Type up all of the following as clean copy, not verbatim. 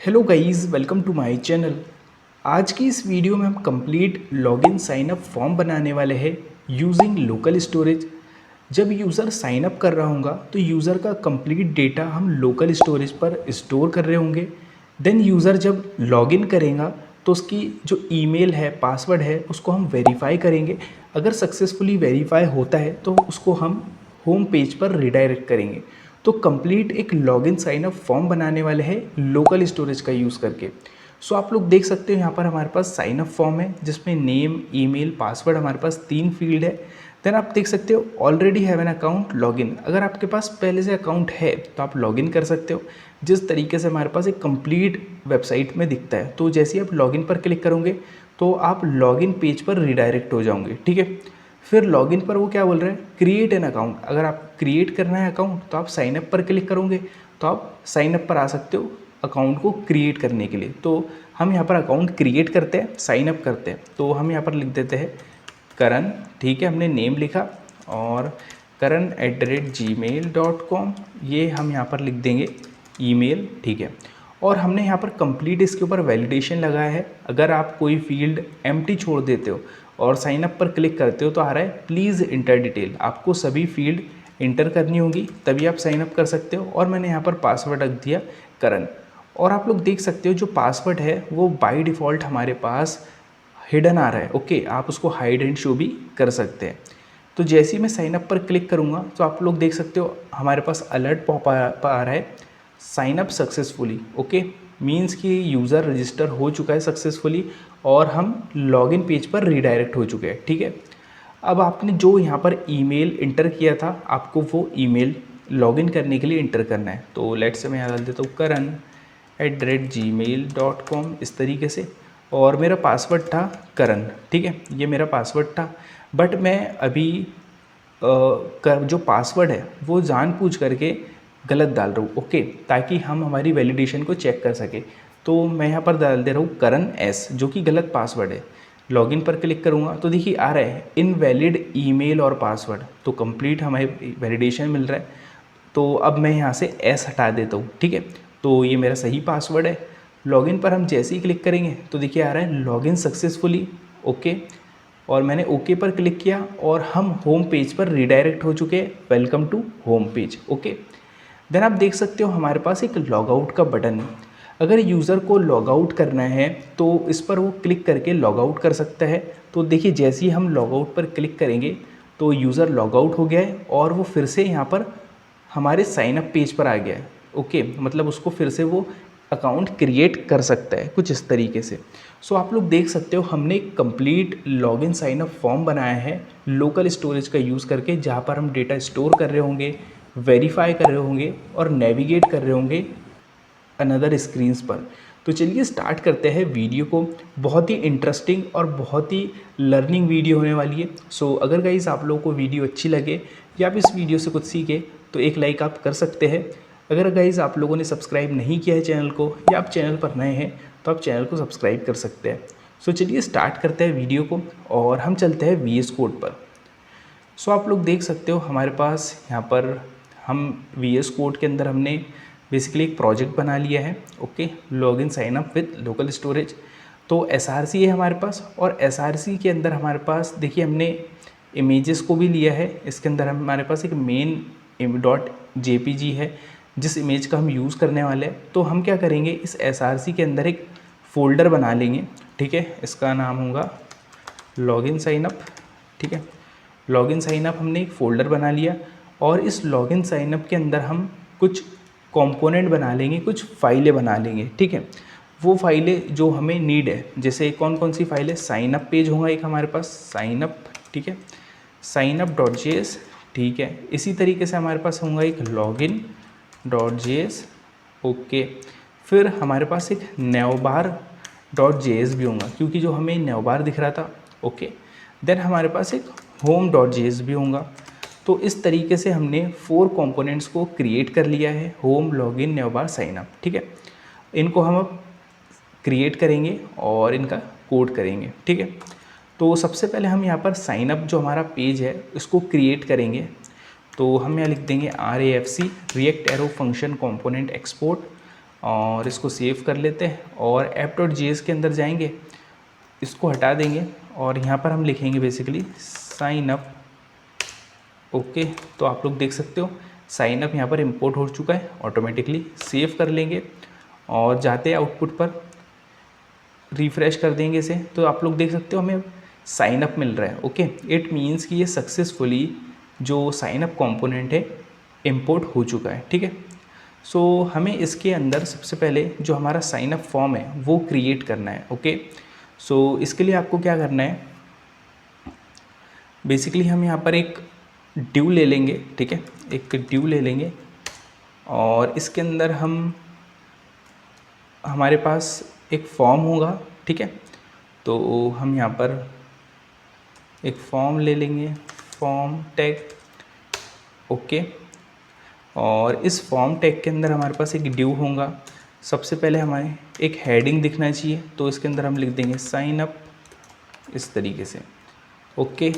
Hello guys, welcome to my channel. आज की इस वीडियो में हम complete login sign up form बनाने वाले हैं यूजिंग लोकल स्टोरेज। जब यूज़र साइन अप कर रहा होगा तो यूज़र का कंप्लीट डेटा हम लोकल स्टोरेज पर स्टोर कर रहे होंगे। देन यूज़र जब लॉगिन करेगा तो उसकी जो ईमेल है, पासवर्ड है, उसको हम वेरीफाई करेंगे। अगर सक्सेसफुली वेरीफाई होता है तो उसको हम होम पेज पर रिडायरेक्ट करेंगे। तो कंप्लीट एक लॉगिन साइन अप फॉर्म बनाने वाले हैं लोकल स्टोरेज का यूज़ करके। सो आप लोग देख सकते हो यहाँ पर हमारे पास साइन अप फॉर्म है जिसमें नेम, ईमेल, पासवर्ड हमारे पास 3 फील्ड है। देन आप देख सकते हो already have an account login. अगर आपके पास पहले से अकाउंट है तो आप लॉगिन कर सकते हो जिस तरीके से हमारे पास एक कंप्लीट वेबसाइट में दिखता है। तो जैसे ही आप लॉगिन पर क्लिक करोगे तो आप लॉगिन पेज पर रिडायरेक्ट हो जाओगे। ठीक है, फिर लॉगिन पर वो क्या बोल रहा है, क्रिएट एन अकाउंट। अगर आप क्रिएट करना है अकाउंट तो आप साइन अप पर क्लिक करोगे तो आप साइन अप पर आ सकते हो अकाउंट को क्रिएट करने के लिए। तो हम यहाँ पर अकाउंट क्रिएट करते हैं, साइन अप करते हैं। तो हम यहाँ पर लिख देते हैं करण। ठीक है, हमने नेम लिखा और karan@gmail.com ये हम यहाँ पर लिख देंगे ईमेल। ठीक है, और हमने यहाँ पर कंप्लीट इसके ऊपर वैलिडेशन लगाया है। अगर आप कोई फील्ड एम्प्टी छोड़ देते हो और साइन अप पर क्लिक करते हो तो आ रहा है प्लीज़ इंटर डिटेल। आपको सभी फील्ड इंटर करनी होगी तभी आप साइन अप कर सकते हो। और मैंने यहाँ पर पासवर्ड रख दिया करण। और आप लोग देख सकते हो जो पासवर्ड है वो बाय डिफ़ॉल्ट हमारे पास हिडन आ रहा है। ओके, आप उसको हाइड एंड शो भी कर सकते हैं। तो जैसे ही मैं साइन अप पर क्लिक करूँगा तो आप लोग देख सकते हो हमारे पास अलर्ट पॉप आ रहा है sign up successfully. Okay, means कि यूज़र रजिस्टर हो चुका है सक्सेसफुली और हम लॉगिन पेज पर रीडायरेक्ट हो चुके हैं। ठीक है, अब आपने जो यहाँ पर ईमेल इंटर किया था आपको वो ईमेल लॉगिन करने के लिए इंटर करना है। तो लेट से मैं यहाँ डाल देता हूँ karan@gmail.com इस तरीके से। और मेरा पासवर्ड था करण। ठीक है, ये मेरा पासवर्ड था। बट मैं अभी जो पासवर्ड है वो जानबूझ करके गलत डाल रहा हूँ। ओके, ताकि हम हमारी वैलिडेशन को चेक कर सके। तो मैं यहाँ पर डाल दे रहा हूँ करण एस, जो कि गलत पासवर्ड है। लॉगिन पर क्लिक करूँगा तो देखिए आ रहा है इनवैलिड ईमेल और पासवर्ड। तो कंप्लीट हमें वैलिडेशन मिल रहा है। तो अब मैं यहाँ से एस हटा देता हूँ। ठीक है, तो ये मेरा सही पासवर्ड है। लॉगिन पर हम जैसे ही क्लिक करेंगे तो देखिए आ रहा है लॉगिन सक्सेसफुली। ओके, और मैंने ओके पर क्लिक किया और हम होम पेज पर रिडायरेक्ट हो चुके हैं। Welcome to home page. Okay, then आप देख सकते हो हमारे पास एक लॉग आउट का बटन है। अगर यूज़र को लॉग आउट करना है तो इस पर वो क्लिक करके लॉग आउट कर सकता है। तो देखिए जैसे ही हम लॉग आउट पर क्लिक करेंगे तो यूज़र लॉग आउट हो गया है और वो फिर से यहाँ पर हमारे साइन अप पेज पर आ गया है। ओके, मतलब उसको फिर से वो अकाउंट क्रिएट कर सकता है कुछ इस तरीके से। सो आप लोग देख सकते हो हमने एक complete login sign up form बनाया है लोकल स्टोरेज का यूज़ करके, जहाँ पर हम डेटा स्टोर कर रहे होंगे, वेरीफाई कर रहे होंगे और नेविगेट कर रहे होंगे अनदर स्क्रीन्स पर। तो चलिए स्टार्ट करते हैं वीडियो को। बहुत ही इंटरेस्टिंग और बहुत ही लर्निंग वीडियो होने वाली है। सो अगर गाइस आप लोगों को वीडियो अच्छी लगे या आप इस वीडियो से कुछ सीखे तो एक लाइक आप कर सकते हैं। अगर गाइस आप लोगों ने सब्सक्राइब नहीं किया है चैनल को या आप चैनल पर नए हैं तो आप चैनल को सब्सक्राइब कर सकते हैं। सो चलिए स्टार्ट करते हैं वीडियो को और हम चलते हैं VS कोड पर। सो आप लोग देख सकते हो हमारे पास यहाँ पर हम VS कोड के अंदर हमने बेसिकली एक प्रोजेक्ट बना लिया है। Okay, login sign up with local storage. तो SRC है हमारे पास और SRC के अंदर हमारे पास देखिए हमने इमेजेस को भी लिया है। इसके अंदर हमारे पास एक मेन .jpg है जिस इमेज का हम यूज़ करने वाले हैं। तो हम क्या करेंगे, इस SRC के अंदर एक फ़ोल्डर बना लेंगे। ठीक है, इसका नाम होगा लॉगिन साइन अप। ठीक है, लॉगिन साइन अप हमने एक फ़ोल्डर बना लिया और इस लॉगिन साइन अप के अंदर हम कुछ कंपोनेंट बना लेंगे, कुछ फाइलें बना लेंगे। ठीक है, वो फाइलें जो हमें नीड है, जैसे कौन कौन सी फाइलें, साइन अप पेज होगा एक हमारे पास, साइन अप। ठीक है, साइन अप .js। ठीक है, इसी तरीके से हमारे पास होगा एक लॉगिन .js। ओके, फिर हमारे पास एक navbar .js भी होगा क्योंकि जो हमें navbar दिख रहा था। ओके, देन हमारे पास एक home.js भी होगा। तो इस तरीके से हमने 4 कंपोनेंट्स को क्रिएट कर लिया है, home, login, navbar, sign up. ठीक है, इनको हम अब क्रिएट करेंगे और इनका कोड करेंगे। ठीक है, तो सबसे पहले हम यहाँ पर साइन अप जो हमारा पेज है इसको क्रिएट करेंगे। तो हम यहाँ लिख देंगे RAFC react arrow function component export. और इसको सेव कर लेते हैं और app.js के अंदर जाएंगे, इसको हटा देंगे और यहाँ पर हम लिखेंगे बेसिकली साइन अप। ओके, तो आप लोग देख सकते हो साइन अप यहाँ पर इंपोर्ट हो चुका है ऑटोमेटिकली। सेव कर लेंगे और जाते हैं आउटपुट पर, रिफ़्रेश कर देंगे इसे, तो आप लोग देख सकते हो हमें साइन अप मिल रहा है। ओके, इट मीन्स कि ये सक्सेसफुली जो साइन अप कंपोनेंट है इंपोर्ट हो चुका है। ठीक है, सो हमें इसके अंदर सबसे पहले जो हमारा साइन अप फॉर्म है वो क्रिएट करना है। ओके, सो इसके लिए आपको क्या करना है, बेसिकली हम यहाँ पर एक ड्यू ले लेंगे। ठीक है, एक ड्यू ले लेंगे और इसके अंदर हमारे पास एक फॉर्म होगा। ठीक है, तो हम यहाँ पर एक फॉर्म ले लेंगे, फॉर्म टैग। ओके, और इस फॉर्म टैग के अंदर हमारे पास एक ड्यू होगा। सबसे पहले हमें एक हेडिंग दिखना चाहिए, तो इसके अंदर हम लिख देंगे साइन अप इस तरीके से। ओके,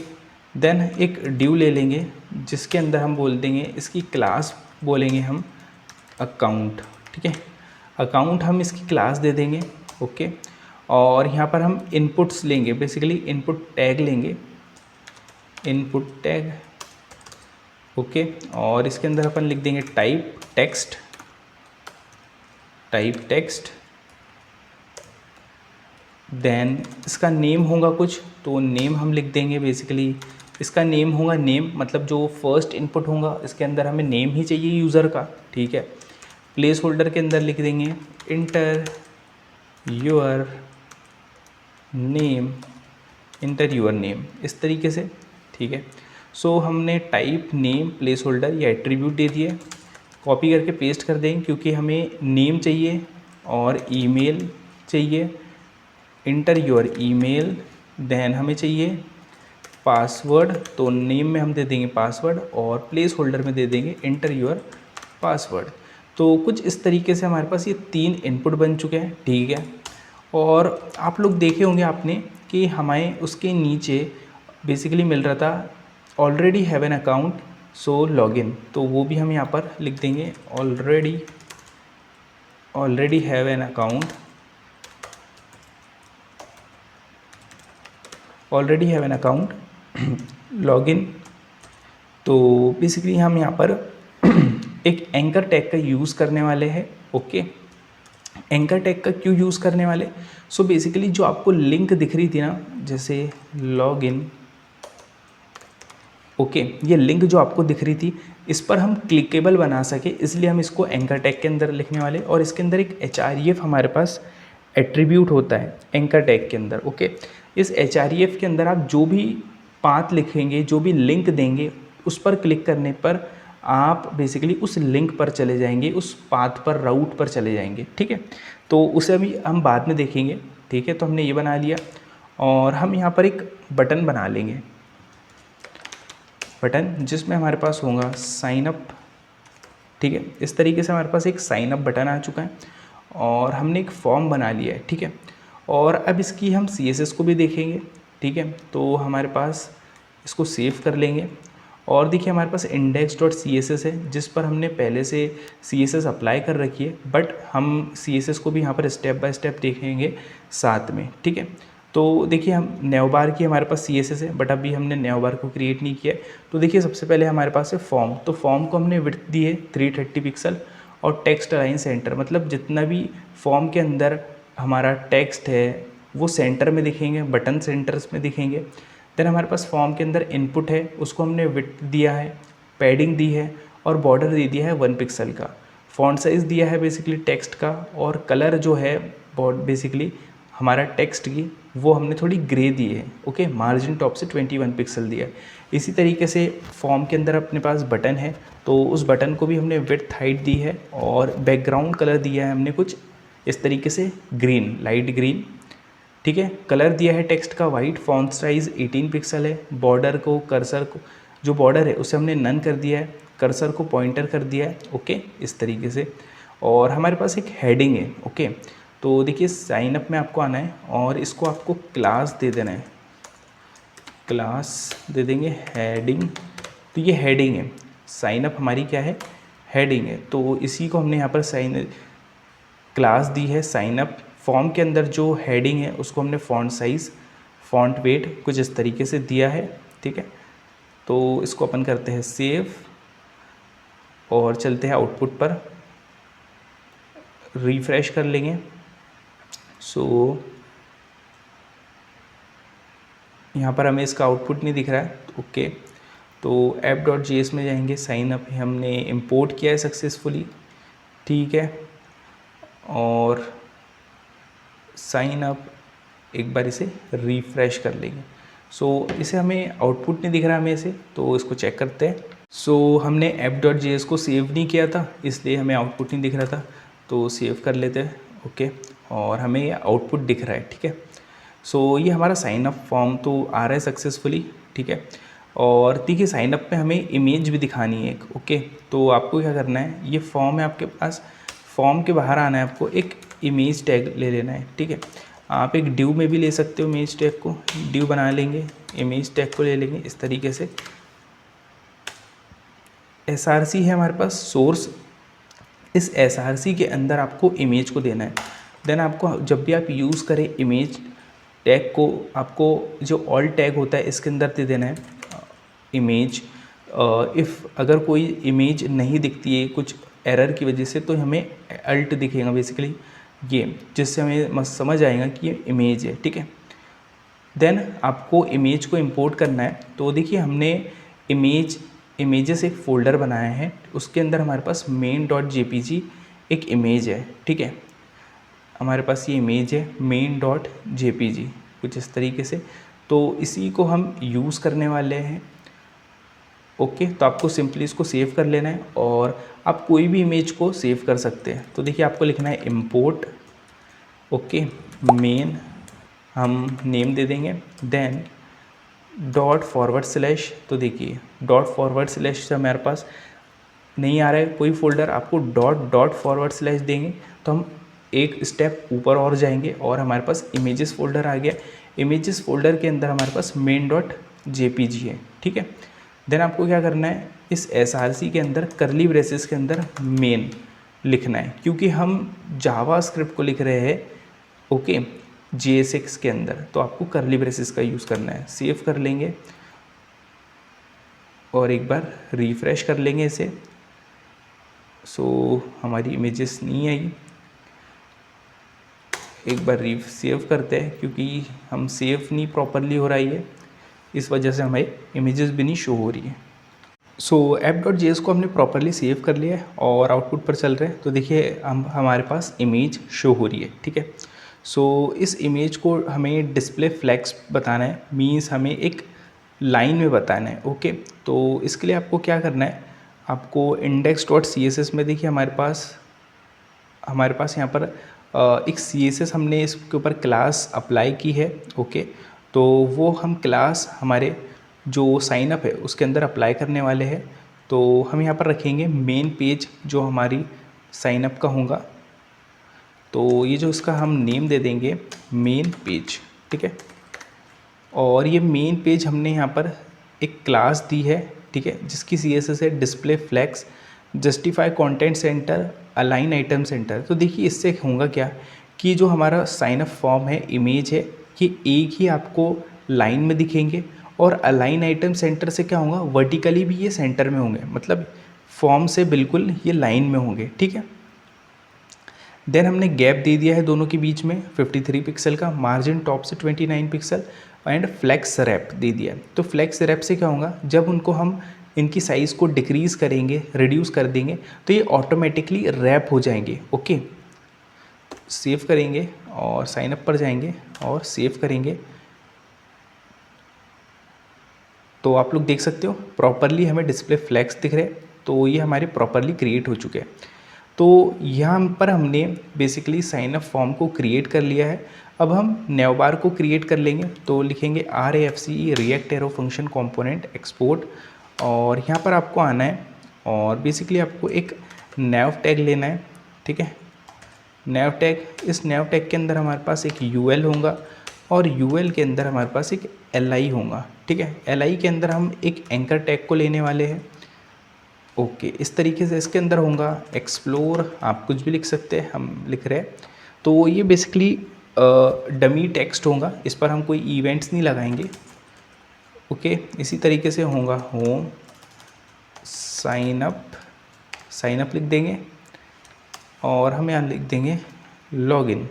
देन एक ड्यू ले लेंगे जिसके अंदर हम बोल देंगे, इसकी क्लास बोलेंगे हम अकाउंट। ठीक है, अकाउंट हम इसकी क्लास दे देंगे। ओके, और यहाँ पर हम इनपुट्स लेंगे, बेसिकली इनपुट टैग लेंगे, इनपुट टैग। ओके, और इसके अंदर अपन लिख देंगे type text, type text. Then इसका नेम होगा कुछ, तो नेम हम लिख देंगे, बेसिकली इसका नेम होगा नेम, मतलब जो फर्स्ट इनपुट होगा इसके अंदर हमें नेम ही चाहिए यूज़र का। ठीक है, प्लेस होल्डर के अंदर लिख देंगे inter your name, inter your name इस तरीके से। ठीक है, सो हमने टाइप नेम प्लेस होल्डर या एट्रीब्यूट दे दिए, कॉपी करके पेस्ट कर देंगे क्योंकि हमें नेम चाहिए और ईमेल चाहिए। इंटर योर ईमेल, देन हमें चाहिए पासवर्ड, तो नेम में हम दे देंगे पासवर्ड और प्लेस होल्डर में दे देंगे इंटर योर पासवर्ड। तो कुछ इस तरीके से हमारे पास ये 3 इनपुट बन चुके हैं। ठीक है, और आप लोग देखे होंगे आपने कि हमें उसके नीचे बेसिकली मिल रहा था already have an account so login, तो वो भी हम यहाँ पर लिख देंगे already have an account, already have an account login. तो बेसिकली हम यहाँ पर एक एंकर टैग का यूज़ करने वाले हैं। ओके, एंकर टैग का क्यों यूज़ करने वाले, सो बेसिकली जो आपको लिंक दिख रही थी ना, जैसे लॉगिन। ओके, ये लिंक जो आपको दिख रही थी इस पर हम क्लिकेबल बना सके, इसलिए हम इसको एंकर टैग के अंदर लिखने वाले। और इसके अंदर एक href हमारे पास एट्रीब्यूट होता है एंकर टैग के अंदर। ओके, इस href के अंदर आप जो भी पाथ लिखेंगे, जो भी लिंक देंगे, उस पर क्लिक करने पर आप बेसिकली उस लिंक पर चले जाएंगे, उस पाथ पर, राउट पर चले जाएंगे। ठीक है, तो उसे अभी हम बाद में देखेंगे। ठीक है, तो हमने ये बना लिया और हम यहाँ पर एक बटन बना लेंगे, बटन जिसमें हमारे पास होगा साइन अप। ठीक है, इस तरीके से हमारे पास एक साइन अप बटन आ चुका है और हमने एक फॉर्म बना लिया है। ठीक है, और अब इसकी हम CSS को भी देखेंगे। ठीक है, तो हमारे पास इसको सेव कर लेंगे और देखिए हमारे पास index.css है जिस पर हमने पहले से CSS अप्लाई कर रखी है, बट हम CSS को भी यहाँ पर स्टेप बाय स्टेप देखेंगे साथ में। ठीक है, तो देखिए हम नेवबार की हमारे पास CSS है, बट अभी हमने नेवबार को क्रिएट नहीं किया है। तो देखिए सबसे पहले हमारे पास है फॉर्म, तो फॉर्म को हमने विड्थ दी है 330 पिक्सल और टेक्स्ट अलाइन सेंटर, मतलब जितना भी फॉर्म के अंदर हमारा टेक्स्ट है वो सेंटर में दिखेंगे, बटन सेंटर्स में दिखेंगे। देन हमारे पास फॉर्म के अंदर इनपुट है, उसको हमने विड्थ दिया है, पैडिंग दी है और बॉर्डर दे दिया है 1 पिक्सल का। फॉन्ट साइज़ दिया है बेसिकली टेक्स्ट का, और कलर जो है बेसिकली हमारा टेक्स्ट की वो हमने थोड़ी ग्रे दी है। ओके, मार्जिन टॉप से 21 पिक्सल दिया है। इसी तरीके से फॉर्म के अंदर अपने पास बटन है, तो उस बटन को भी हमने विड्थ हाइट दी है और बैकग्राउंड कलर दिया है हमने कुछ इस तरीके से ग्रीन, लाइट ग्रीन। ठीक है, कलर दिया है टेक्स्ट का वाइट, फॉन्ट साइज़ 18 पिक्सल है। बॉर्डर को, कर्सर को, जो बॉर्डर है उसे हमने नन कर दिया है, कर्सर को पॉइंटर कर दिया है। ओके, इस तरीके से। और हमारे पास एक हेडिंग है। ओके, तो देखिए साइन अप में आपको आना है और इसको आपको क्लास दे देना है, क्लास दे देंगे हेडिंग। तो ये हेडिंग है, साइन अप हमारी क्या है, हेडिंग है। तो इसी को हमने यहाँ पर क्लास दी है साइन अप। फॉर्म के अंदर जो हेडिंग है उसको हमने फॉन्ट साइज़, फॉन्ट वेट कुछ इस तरीके से दिया है, ठीक है। तो इसको अपन करते हैं सेव और चलते हैं आउटपुट पर, रिफ्रेश कर लेंगे। सो यहाँ पर हमें इसका आउटपुट नहीं दिख रहा है, ओके। तो app.js में जाएंगे, साइन अप हमने इंपोर्ट किया है सक्सेसफुली, ठीक है। और साइन अप एक बार इसे रिफ़्रेश कर लेंगे। सो इसे हमें आउटपुट नहीं दिख रहा हमें इसे, तो इसको चेक करते हैं। सो हमने app.js को सेव नहीं किया था, इसलिए हमें आउटपुट नहीं दिख रहा था, तो सेव कर लेते हैं, ओके। और हमें ये आउटपुट दिख रहा है, ठीक है। सो ये हमारा साइन अप फॉर्म तो आ रहा है सक्सेसफुली, ठीक है। और देखिए साइन अप पे हमें इमेज भी दिखानी है एक, ओके। तो आपको क्या करना है, ये फॉर्म है आपके पास, फॉर्म के बाहर आना है आपको, एक इमेज टैग ले लेना है, ठीक है। आप एक ड्यू में भी ले सकते हो इमेज टैग को, ड्यू बना लेंगे, इमेज टैग को ले लेंगे इस तरीके से। src है हमारे पास सोर्स, इस src के अंदर आपको इमेज को देना है। देन आपको जब भी आप यूज़ करें इमेज टैग को, आपको जो ऑल टैग होता है इसके अंदर दे देना है इमेज। इफ़ अगर कोई इमेज नहीं दिखती है कुछ एरर की वजह से, तो हमें अल्ट दिखेगा बेसिकली ये, जिससे हमें समझ आएगा कि ये इमेज है, ठीक है। देन आपको इमेज को इंपोर्ट करना है। तो देखिए हमने इमेजेस एक फ़ोल्डर बनाया है, उसके अंदर हमारे पास main.jpg एक इमेज है, ठीक है। हमारे पास ये इमेज है main.jpg कुछ इस तरीके से, तो इसी को हम यूज़ करने वाले हैं, ओके। तो आपको सिंपली इसको सेव कर लेना है, और आप कोई भी इमेज को सेव कर सकते हैं। तो देखिए आपको लिखना है इम्पोर्ट, ओके, मेन हम नेम दे देंगे, देन ./, तो देखिए ./, से हमारे पास नहीं आ रहा है कोई फोल्डर, आपको .// देंगे तो हम एक स्टेप ऊपर और जाएंगे और हमारे पास इमेजेस फोल्डर आ गया। इमेजेस फोल्डर के अंदर हमारे पास main.jpg है, ठीक है। देन आपको क्या करना है, इस src के अंदर करली ब्रेसेस के अंदर मेन लिखना है, क्योंकि हम जावास्क्रिप्ट को लिख रहे हैं, ओके, JSX के अंदर, तो आपको करली ब्रेसेस का यूज़ करना है। सेव कर लेंगे और एक बार रिफ़्रेश कर लेंगे इसे। सो हमारी इमेजेस नहीं आई, एक बार सेव करते हैं, क्योंकि हम सेव नहीं प्रॉपरली हो रही है, इस वजह से हमें इमेजेस भी नहीं शो हो रही है। सो app.js को हमने प्रॉपरली सेव कर लिया है और आउटपुट पर चल रहे हैं। तो देखिए हमारे पास इमेज शो हो रही है, ठीक है। सो इस इमेज को हमें डिस्प्ले फ्लैग्स बताना है, मीन्स हमें एक लाइन में बताना है, ओके। तो इसके लिए आपको क्या करना है, आपको index.css में देखिए हमारे पास यहाँ पर एक CSS हमने इसके ऊपर क्लास अप्लाई की है, ओके। तो वो हम क्लास हमारे जो साइन अप है उसके अंदर अप्लाई करने वाले हैं। तो हम यहाँ पर रखेंगे मेन पेज जो हमारी साइन अप का होगा, तो ये जो इसका हम नेम दे देंगे मेन पेज, ठीक है। और ये मेन पेज हमने यहाँ पर एक क्लास दी है, ठीक है, जिसकी CSS है display flags, justify content centre, align item centre. तो देखिए इससे होगा क्या कि जो हमारा साइन अप फॉर्म है, इमेज है, ये एक ही आपको लाइन में दिखेंगे, और अलाइन आइटम सेंटर से क्या होगा, वर्टिकली भी ये सेंटर में होंगे, मतलब फॉर्म से बिल्कुल ये लाइन में होंगे, ठीक है। देन हमने गैप दे दिया है दोनों के बीच में 53 पिक्सल का, मार्जिन टॉप से 29 पिक्सल, एंड फ्लेक्स रैप दे दिया। तो फ्लेक्स रैप से क्या होगा, जब उनको हम इनकी साइज़ को डिक्रीज़ करेंगे, रिड्यूस कर देंगे, तो ये ऑटोमेटिकली रैप हो जाएंगे, ओके। सेव करेंगे और साइन अप पर जाएंगे और सेव करेंगे, तो आप लोग देख सकते हो प्रॉपरली हमें डिस्प्ले फ्लैग्स दिख रहे हैं, तो ये हमारे प्रॉपरली क्रिएट हो चुके हैं। तो यहाँ पर हमने बेसिकली साइन अप फॉर्म को क्रिएट कर लिया है। अब हम नेवबार को क्रिएट कर लेंगे, तो लिखेंगे RAFCE React arrow function component export, और यहाँ पर आपको आना है और बेसिकली आपको एक नेव टैग लेना है, ठीक है। नेव टैग, इस नेव टैग के अंदर हमारे पास एक UL होगा और UL के अंदर हमारे पास एक LI होगा, ठीक है। LI के अंदर हम एक एंकर टैग को लेने वाले हैं, ओके, इस तरीके से इसके अंदर होगा एक्सप्लोर, आप कुछ भी लिख सकते हैं, हम लिख रहे हैं। तो ये बेसिकली डमी टेक्स्ट होगा, इस पर हम कोई इवेंट्स नहीं लगाएंगे। ओके, इसी तरीके से होगा होम साइन अप लिख देंगे और हम यहाँ लिख देंगे लॉगिन,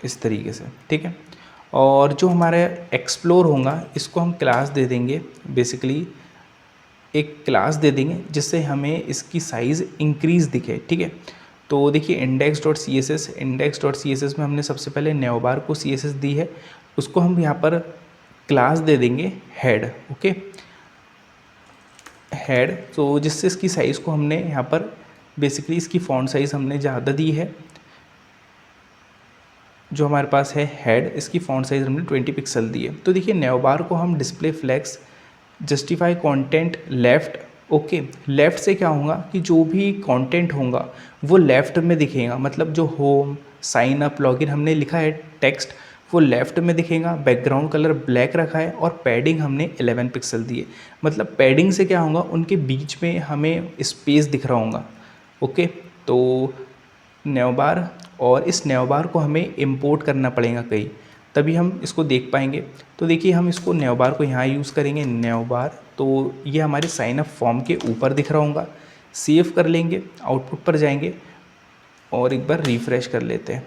इस तरीके से, ठीक है। और जो हमारे एक्सप्लोर होगा इसको हम क्लास दे देंगे, बेसिकली एक क्लास दे देंगे जिससे हमें इसकी साइज़ इंक्रीज़ दिखे, ठीक है। तो देखिए index.css में हमने सबसे पहले नेवबार को CSS दी है, उसको हम यहाँ पर क्लास दे देंगे हेड। ओके, हेड, तो जिससे इसकी साइज़ को हमने यहाँ पर बेसिकली इसकी फॉन्ट साइज़ हमने ज़्यादा दी है। जो हमारे पास है हेड, इसकी फॉन्ट साइज़ हमने 20 पिक्सल दी है। तो देखिए नेवबार को हम display flex justify content left. Okay, left से क्या होगा कि जो भी कंटेंट होगा वो लेफ़्ट में दिखेगा, मतलब जो होम साइन अप लॉगिन हमने लिखा है टेक्स्ट वो लेफ़्ट में दिखेगा। बैकग्राउंड कलर ब्लैक रखा है और पैडिंग हमने 11 पिक्सल दी है। मतलब पैडिंग से क्या होगा, उनके बीच में हमें स्पेस दिख रहा होगा। ओके, तो नेवबार, और इस नेवबार को हमें इंपोर्ट करना पड़ेगा कहीं, तभी हम इसको देख पाएंगे। तो देखिए हम इसको नेवबार को यहाँ यूज़ करेंगे, नेवबार, तो ये हमारे साइन अप फॉर्म के ऊपर दिख रहा होगा। सेव कर लेंगे, आउटपुट पर जाएंगे और एक बार रिफ़्रेश कर लेते हैं।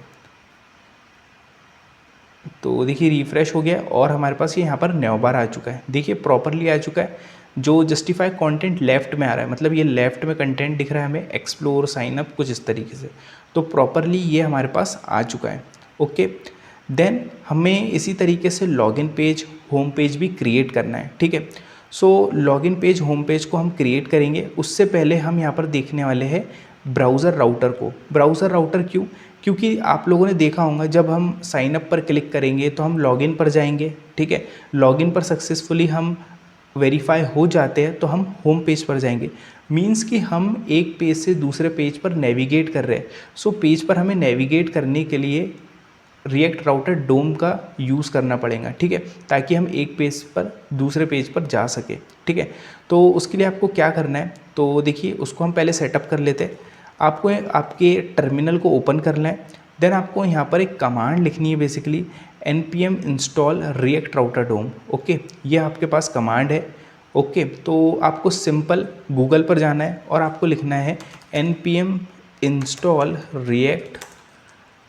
तो देखिए रिफ़्रेश हो गया और हमारे पास ये यहाँ पर नेवबार आ चुका है। देखिए प्रॉपरली आ चुका है। जो जस्टिफाई कंटेंट लेफ़्ट में आ रहा है, मतलब ये लेफ़्ट में कंटेंट दिख रहा है हमें, एक्सप्लोर साइन अप कुछ इस तरीके से। तो प्रॉपरली ये हमारे पास आ चुका है। ओके, देन हमें इसी तरीके से लॉगिन पेज, होम पेज भी क्रिएट करना है, ठीक है। सो लॉगिन पेज, होम पेज को हम क्रिएट करेंगे, उससे पहले हम यहाँ पर देखने वाले हैं ब्राउज़र राउटर को। ब्राउज़र राउटर क्यों? क्योंकि आप लोगों ने देखा होगा जब हम साइन अप पर क्लिक करेंगे तो हम लॉगिन पर जाएंगे, ठीक है। लॉगिन पर सक्सेसफुली हम वेरीफाई हो जाते हैं तो हम होम पेज पर जाएंगे। मीन्स कि हम एक पेज से दूसरे पेज पर नेविगेट कर रहे हैं। सो पेज पर हमें नेविगेट करने के लिए रिएक्ट राउटर डोम का यूज़ करना पड़ेगा, ठीक है, ताकि हम एक पेज पर दूसरे पेज पर जा सके, ठीक है। तो उसके लिए आपको क्या करना है, तो देखिए उसको हम पहले सेटअप कर लेते हैं। आपको आपके टर्मिनल को ओपन करना है, देन आपको यहाँ पर एक कमांड लिखनी है, basically npm install React router DOM. Okay, ये आपके पास कमांड है। ओके, तो आपको सिंपल गूगल पर जाना है और आपको लिखना है npm install React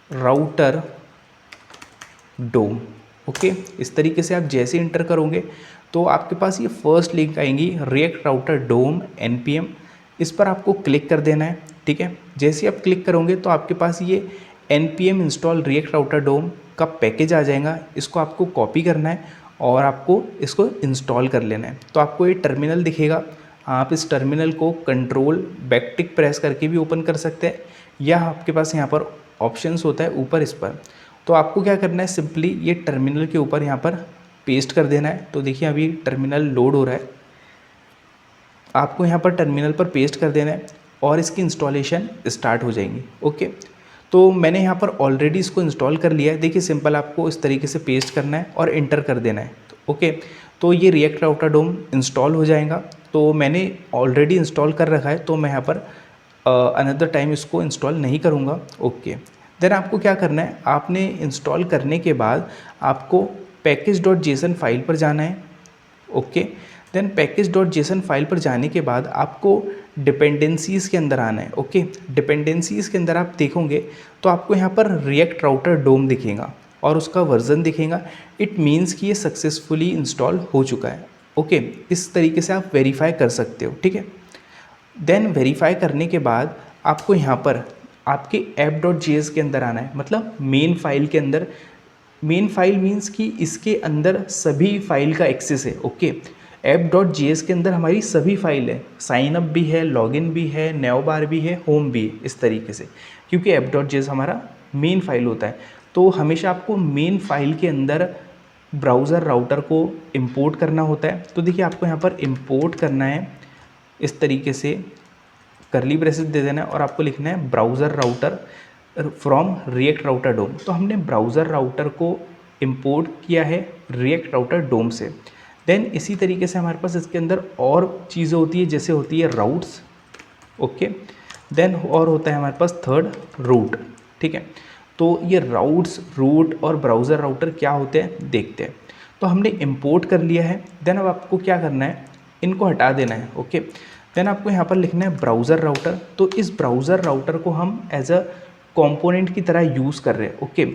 router DOM. Okay, इस तरीके से आप जैसे इंटर करोगे तो आपके पास ये फर्स्ट लिंक आएंगी, रिएक्ट राउटर डोम npm, इस पर आपको क्लिक कर देना है, ठीक है। जैसे ही आप क्लिक करोगे तो आपके पास ये npm इंस्टॉल रिएक्ट राउटर डोम का पैकेज आ जाएगा। इसको आपको कॉपी करना है और आपको इसको इंस्टॉल कर लेना है। तो आपको ये टर्मिनल दिखेगा, आप इस टर्मिनल को कंट्रोल बैकटिक प्रेस करके भी ओपन कर सकते हैं, या आपके पास यहाँ पर ऑप्शंस होता है ऊपर इस पर। तो आपको क्या करना है, सिंपली ये टर्मिनल के ऊपर यहाँ पर पेस्ट कर देना है। तो देखिए अभी टर्मिनल लोड हो रहा है, आपको यहाँ पर टर्मिनल पर पेस्ट कर देना है और इसकी इंस्टॉलेशन स्टार्ट हो जाएंगी। ओके, तो मैंने यहाँ पर ऑलरेडी इसको इंस्टॉल कर लिया है। देखिए सिंपल आपको इस तरीके से पेस्ट करना है और इंटर कर देना है। तो ओके, तो ये रिएक्ट राउटर डोम इंस्टॉल हो जाएगा। तो मैंने ऑलरेडी इंस्टॉल कर रखा है, तो मैं यहाँ पर अनदर टाइम इसको इंस्टॉल नहीं करूँगा। ओके, देन आपको क्या करना है, आपने इंस्टॉल करने के बाद आपको package.json फाइल पर जाना है। ओके, देन package.json फाइल पर जाने के बाद आपको डिपेंडेंसीज़ के अंदर आना है। ओके, डिपेंडेंसीज़ के अंदर आप देखोगे तो आपको यहाँ पर रिएक्ट राउटर डोम दिखेगा और उसका वर्जन दिखेगा। इट मीन्स कि ये सक्सेसफुली इंस्टॉल हो चुका है। ओके, इस तरीके से आप वेरीफाई कर सकते हो, ठीक है। देन वेरीफाई करने के बाद आपको यहाँ पर आपके app.js के अंदर आना है, मतलब मेन फाइल के अंदर। मेन फाइल मीन्स कि इसके अंदर सभी फाइल का एक्सेस है। ओके, app.js के अंदर हमारी सभी फाइल है, साइन अप भी है, लॉगिन भी है, नेवबार भी है, होम भी है, इस तरीके से, क्योंकि app.js हमारा मेन फाइल होता है। तो हमेशा आपको मेन फाइल के अंदर ब्राउज़र राउटर को इंपोर्ट करना होता है। तो देखिए आपको यहाँ पर इंपोर्ट करना है, इस तरीके से करली ब्रेसेस दे देना है और आपको लिखना है browser router from React router DOM. तो हमने ब्राउज़र राउटर को इंपोर्ट किया है रिएक्ट राउटर डोम से। देन इसी तरीके से हमारे पास इसके अंदर और चीज़ें होती है, जैसे होती है राउट्स, ओके। देन और होता है हमारे पास थर्ड रूट, ठीक है। तो ये राउट्स, रूट और ब्राउज़र राउटर क्या होते हैं देखते हैं। तो हमने इंपोर्ट कर लिया है। देन अब आपको क्या करना है, इनको हटा देना है, ओके। देन आपको यहाँ पर लिखना है ब्राउज़र राउटर। तो इस ब्राउज़र राउटर को हम एज अ कंपोनेंट की तरह यूज़ कर रहे हैं, ओके।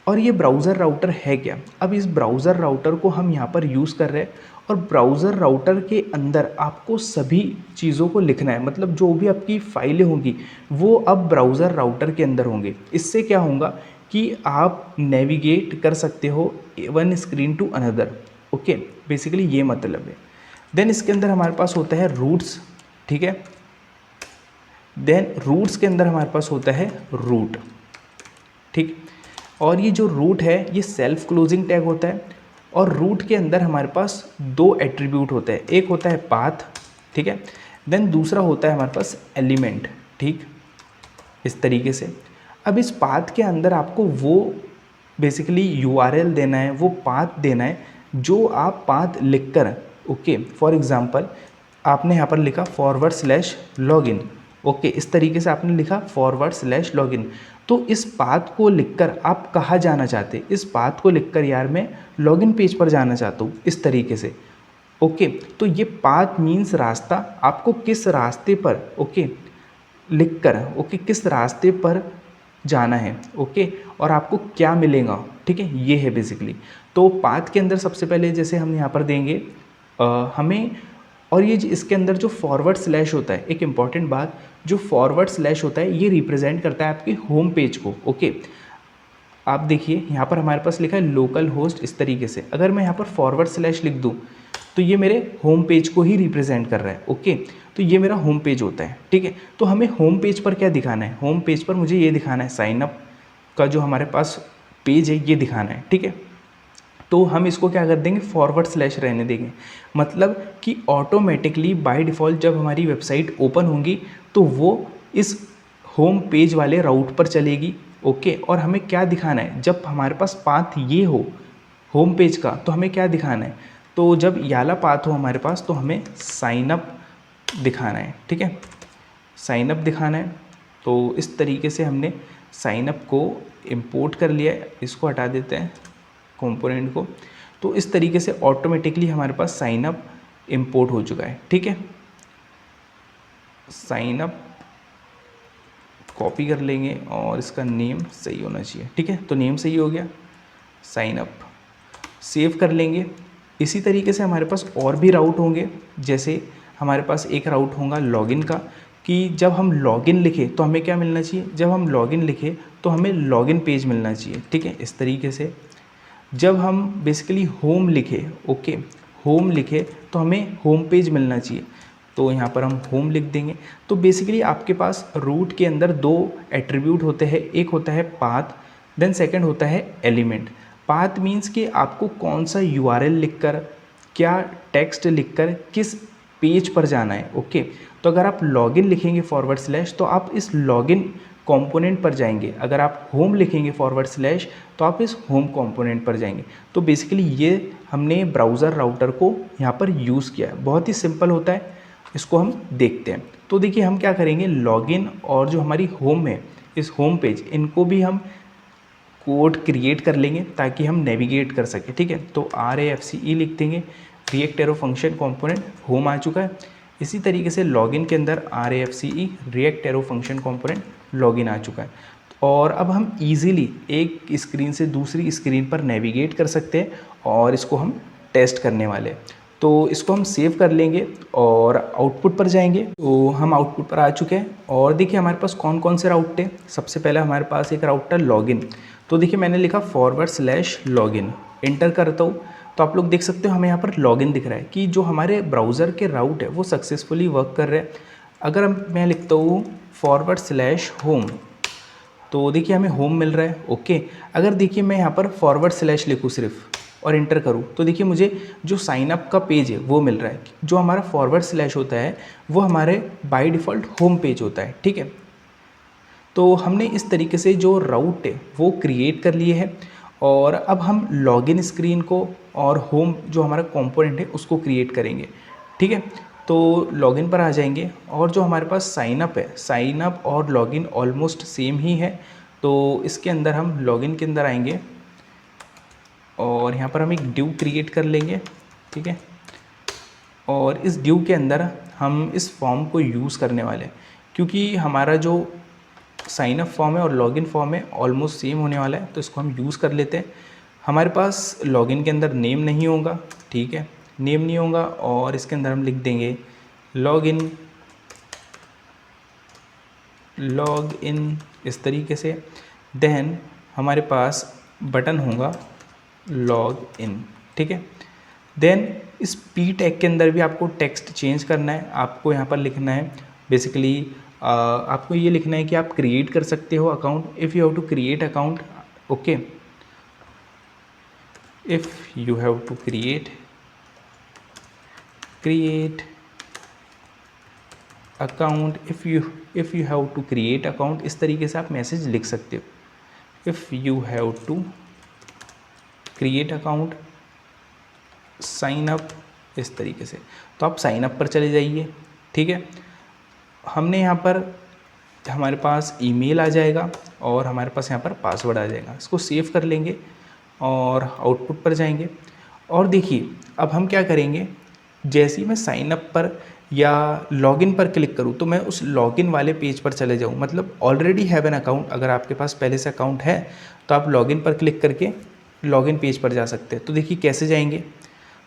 और ये ब्राउज़र राउटर है क्या, अब इस ब्राउज़र राउटर को हम यहाँ पर यूज़ कर रहे हैं और ब्राउज़र राउटर के अंदर आपको सभी चीज़ों को लिखना है, मतलब जो भी आपकी फाइलें होंगी वो अब ब्राउज़र राउटर के अंदर होंगे। इससे क्या होगा कि आप नेविगेट कर सकते हो one screen to another, okay. Basically ये मतलब है। देन इसके अंदर हमारे पास होता है रूट्स, ठीक है। देन रूट्स के अंदर हमारे पास होता है रूट, ठीक। और ये जो रूट है ये सेल्फ क्लोजिंग टैग होता है। और रूट के अंदर हमारे पास दो एट्रीब्यूट होते हैं, एक होता है पाथ, ठीक है। देन दूसरा होता है हमारे पास एलिमेंट, ठीक, इस तरीके से। अब इस पाथ के अंदर आपको वो बेसिकली यूआरएल देना है, वो पाथ देना है जो आप पाथ लिखकर, ओके। फॉर एग्जांपल आपने यहाँ पर लिखा /login, ओके। इस तरीके से आपने लिखा /login। तो इस पाथ को लिखकर आप कहाँ जाना चाहते, इस पाथ को लिखकर यार मैं लॉगिन पेज पर जाना चाहता हूँ, इस तरीके से, ओके। तो ये पाथ मीन्स रास्ता, आपको किस रास्ते पर, ओके, लिखकर, ओके, किस रास्ते पर जाना है, ओके, और आपको क्या मिलेगा, ठीक है, ये है बेसिकली। तो पाथ के अंदर सबसे पहले जैसे हम यहाँ पर देंगे हमें, और ये इसके अंदर जो // होता है, एक इम्पॉर्टेंट बात, जो // होता है ये रिप्रेजेंट करता है आपकी होम पेज को, ओके। आप देखिए यहाँ पर हमारे पास लिखा है लोकल होस्ट, इस तरीके से। अगर मैं यहाँ पर // लिख दूँ तो ये मेरे होम पेज को ही रिप्रेजेंट कर रहा है, ओके। तो ये मेरा होम पेज होता है, ठीक है। तो हमें होम पेज पर क्या दिखाना है, होम पेज पर मुझे ये दिखाना है, साइन अप का जो हमारे पास पेज है ये दिखाना है, ठीक है। तो हम इसको क्या कर देंगे, // रहने देंगे। मतलब कि ऑटोमेटिकली बाय डिफ़ॉल्ट जब हमारी वेबसाइट ओपन होंगी तो वो इस होम पेज वाले राउट पर चलेगी, ओके। और हमें क्या दिखाना है, जब हमारे पास पाथ ये हो होम पेज का तो हमें क्या दिखाना है, तो जब याला पाथ हो हमारे पास तो हमें साइन अप दिखाना है, ठीक है, साइन अप दिखाना है। तो इस तरीके से हमने साइन अप को इंपोर्ट कर लिया है। इसको हटा देते हैं कंपोनेंट को। तो इस तरीके से ऑटोमेटिकली हमारे पास साइन अप इंपोर्ट हो चुका है, ठीक है। साइन अप कॉपी कर लेंगे और इसका नेम सही होना चाहिए, ठीक है। तो नेम सही हो गया, साइन अप सेव कर लेंगे। इसी तरीके से हमारे पास और भी राउट होंगे, जैसे हमारे पास एक राउट होगा लॉगिन का, कि जब हम लॉगिन लिखें तो हमें क्या मिलना चाहिए, जब हम लॉगिन लिखें तो हमें लॉगिन पेज मिलना चाहिए, ठीक है, इस तरीके से। जब हम बेसिकली होम लिखे, ओके, होम लिखे तो हमें होम पेज मिलना चाहिए, तो यहाँ पर हम होम लिख देंगे। तो बेसिकली आपके पास रूट के अंदर दो एट्रीब्यूट होते हैं, एक होता है पाथ, देन सेकंड होता है एलिमेंट। पाथ मीन्स कि आपको कौन सा यूआरएल लिखकर, क्या टेक्स्ट लिखकर किस पेज पर जाना है, ओके। तो अगर आप लॉगिन लिखेंगे // तो आप इस लॉगिन कंपोनेंट पर जाएंगे, अगर आप होम लिखेंगे // तो आप इस होम कंपोनेंट पर जाएंगे। तो बेसिकली ये हमने ब्राउज़र राउटर को यहाँ पर यूज़ किया है, बहुत ही सिंपल होता है। इसको हम देखते हैं। तो देखिए हम क्या करेंगे, लॉगिन और जो हमारी होम है, इस होम पेज, इनको भी हम कोड क्रिएट कर लेंगे ताकि हम नेविगेट कर सकें, ठीक है। तो RAFCE लिख देंगे, React arrow function component home आ चुका है। इसी तरीके से लॉगिन के अंदर RAFCE React arrow function component login आ चुका है। और अब हम इजीली एक स्क्रीन से दूसरी स्क्रीन पर नेविगेट कर सकते हैं और इसको हम टेस्ट करने वाले हैं। तो इसको हम सेव कर लेंगे और आउटपुट पर जाएंगे। तो हम आउटपुट पर आ चुके हैं और देखिए हमारे पास कौन कौन से राउट थे। सबसे पहले हमारे पास एक राउट था लॉगिन। तो देखिए मैंने लिखा /login, इंटर करता हूँ तो आप लोग देख सकते हो हमें यहाँ पर लॉगिन दिख रहा है कि जो हमारे ब्राउज़र के राउट है वो सक्सेसफुली वर्क कर रहे हैं। अगर मैं लिखता हूँ /home तो देखिए हमें होम मिल रहा है, ओके। अगर देखिए मैं यहाँ पर / लिखूँ सिर्फ और इंटर करूँ तो देखिए मुझे जो साइन अप का पेज है वो मिल रहा है। जो हमारा // होता है वो हमारे बाय डिफ़ॉल्ट होम पेज होता है, ठीक है। तो हमने इस तरीके से जो राउट है वो क्रिएट कर लिए है और अब हम लॉगिन स्क्रीन को और होम जो हमारा कंपोनेंट है उसको क्रिएट करेंगे, ठीक है। तो लॉगिन पर आ जाएंगे और जो हमारे पास साइन अप है, साइन अप और लॉगिन ऑलमोस्ट सेम ही है। तो इसके अंदर हम लॉगिन के अंदर आएंगे और यहाँ पर हम एक ड्यू क्रिएट कर लेंगे, ठीक है। और इस ड्यू के अंदर हम इस फॉर्म को यूज़ करने वाले हैं, क्योंकि हमारा जो साइन अप फॉर्म है और लॉगिन फॉर्म है ऑलमोस्ट सेम होने वाला है, तो इसको हम यूज़ कर लेते हैं। हमारे पास लॉगिन के अंदर नेम नहीं होगा, ठीक है, नेम नहीं होगा, और इसके अंदर हम लिख देंगे लॉगिन, लॉग इन, इस तरीके से। देन हमारे पास बटन होगा लॉग इन, ठीक है। देन इस पी टैग के अंदर भी आपको टेक्स्ट चेंज करना है। आपको यहाँ पर लिखना है बेसिकली आपको ये लिखना है कि आप क्रिएट कर सकते हो account, if you have to create account, okay, if you have to create account, if you have to create account, इस तरीके से आप मैसेज लिख सकते हो। If you have to create account, sign up, इस तरीके से। तो आप साइन अप पर चले जाइए, ठीक है। हमने यहाँ पर हमारे पास ईमेल आ जाएगा और हमारे पास यहाँ पर पासवर्ड आ जाएगा। इसको सेव कर लेंगे और आउटपुट पर जाएंगे। और देखिए अब हम क्या करेंगे, जैसे ही मैं साइन अप पर या लॉगिन पर क्लिक करूँ तो मैं उस लॉगिन वाले पेज पर चले जाऊँ, मतलब ऑलरेडी हैव एन अकाउंट। अगर आपके पास पहले से अकाउंट है तो आप लॉगिन पर क्लिक करके लॉगिन पेज पर जा सकते हैं। तो देखिए कैसे जाएंगे,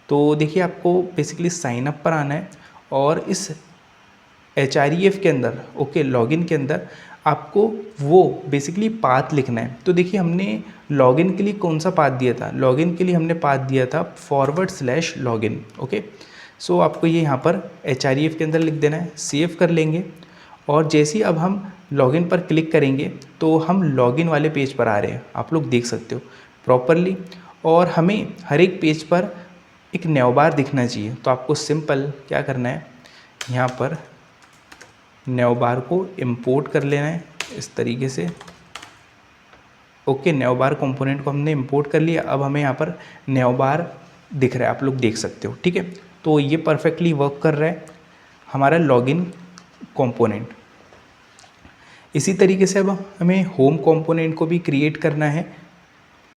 तो देखिए आपको बेसिकली साइन अप पर आना है और इस HREF के अंदर, ओके, लॉगिन के अंदर आपको वो बेसिकली पाथ लिखना है। तो देखिए हमने लॉगिन के लिए कौन सा पाथ दिया था, लॉगिन के लिए हमने पाथ दिया था /login, ओके। सो आपको ये यहाँ पर HREF के अंदर लिख देना है, सेव कर लेंगे। और जैसे ही अब हम लॉगिन पर क्लिक करेंगे तो हम लॉगिन वाले पेज पर आ रहे हैं, आप लोग देख सकते हो प्रॉपरली। और हमें हर एक पेज पर एक नेवबार दिखना चाहिए। तो आपको सिंपल क्या करना है, यहाँ पर नेवबार को इंपोर्ट कर लेना है इस तरीके से, ओके। नेवबार कंपोनेंट को हमने इंपोर्ट कर लिया। अब हमें यहाँ पर नेवबार दिख रहा है, आप लोग देख सकते हो, ठीक है। तो ये परफेक्टली वर्क कर रहा है हमारा लॉगिन कंपोनेंट। इसी तरीके से अब हमें होम कंपोनेंट को भी क्रिएट करना है।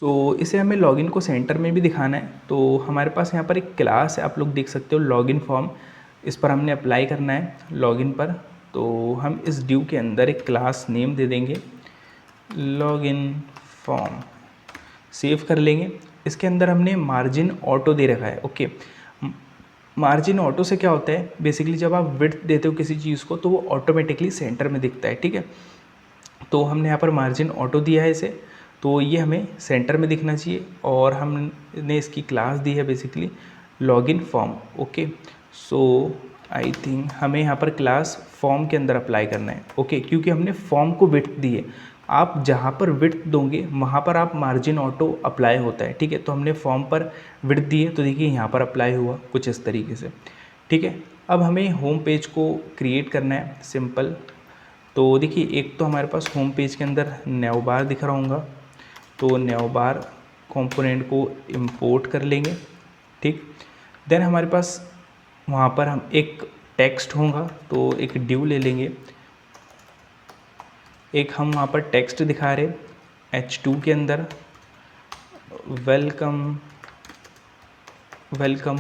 तो इसे हमें लॉगिन को सेंटर में भी दिखाना है। तो हमारे पास यहाँ पर एक क्लास है, आप लोग देख सकते हो लॉगिन फॉर्म, इस पर हमने अप्लाई करना है लॉगिन पर। तो हम इस ड्यू के अंदर एक क्लास नेम दे देंगे लॉगिन फॉर्म, सेव कर लेंगे। इसके अंदर हमने मार्जिन ऑटो दे रखा है, ओके। मार्जिन ऑटो से क्या होता है, बेसिकली जब आप विड्थ देते हो किसी चीज़ को तो वो ऑटोमेटिकली सेंटर में दिखता है, ठीक है। तो हमने यहाँ पर मार्जिन ऑटो दिया है इसे, तो ये हमें सेंटर में दिखना चाहिए। और हमने इसकी क्लास दी है basically login form, okay. So I think हमें यहाँ पर क्लास फॉर्म के अंदर अप्लाई करना है, ओके, क्योंकि हमने फॉर्म को विड्थ दी है। आप जहाँ पर विड्थ दोगे वहाँ पर आप मार्जिन ऑटो अप्लाई होता है, ठीक है। तो हमने फॉर्म पर विड्थ दी है, तो देखिए यहाँ पर अप्लाई हुआ कुछ इस तरीके से, ठीक है। अब हमें होम पेज को क्रिएट करना है, सिंपल। तो देखिए एक तो हमारे पास होम पेज के अंदर नेवबार दिख रहा होगा, तो नेवबार कंपोनेंट को इंपोर्ट कर लेंगे, ठीक। देन हमारे पास वहाँ पर हम एक टेक्स्ट होगा, तो एक ड्यू ले लेंगे। एक हम वहाँ पर टेक्स्ट दिखा रहे H2 के अंदर, वेलकम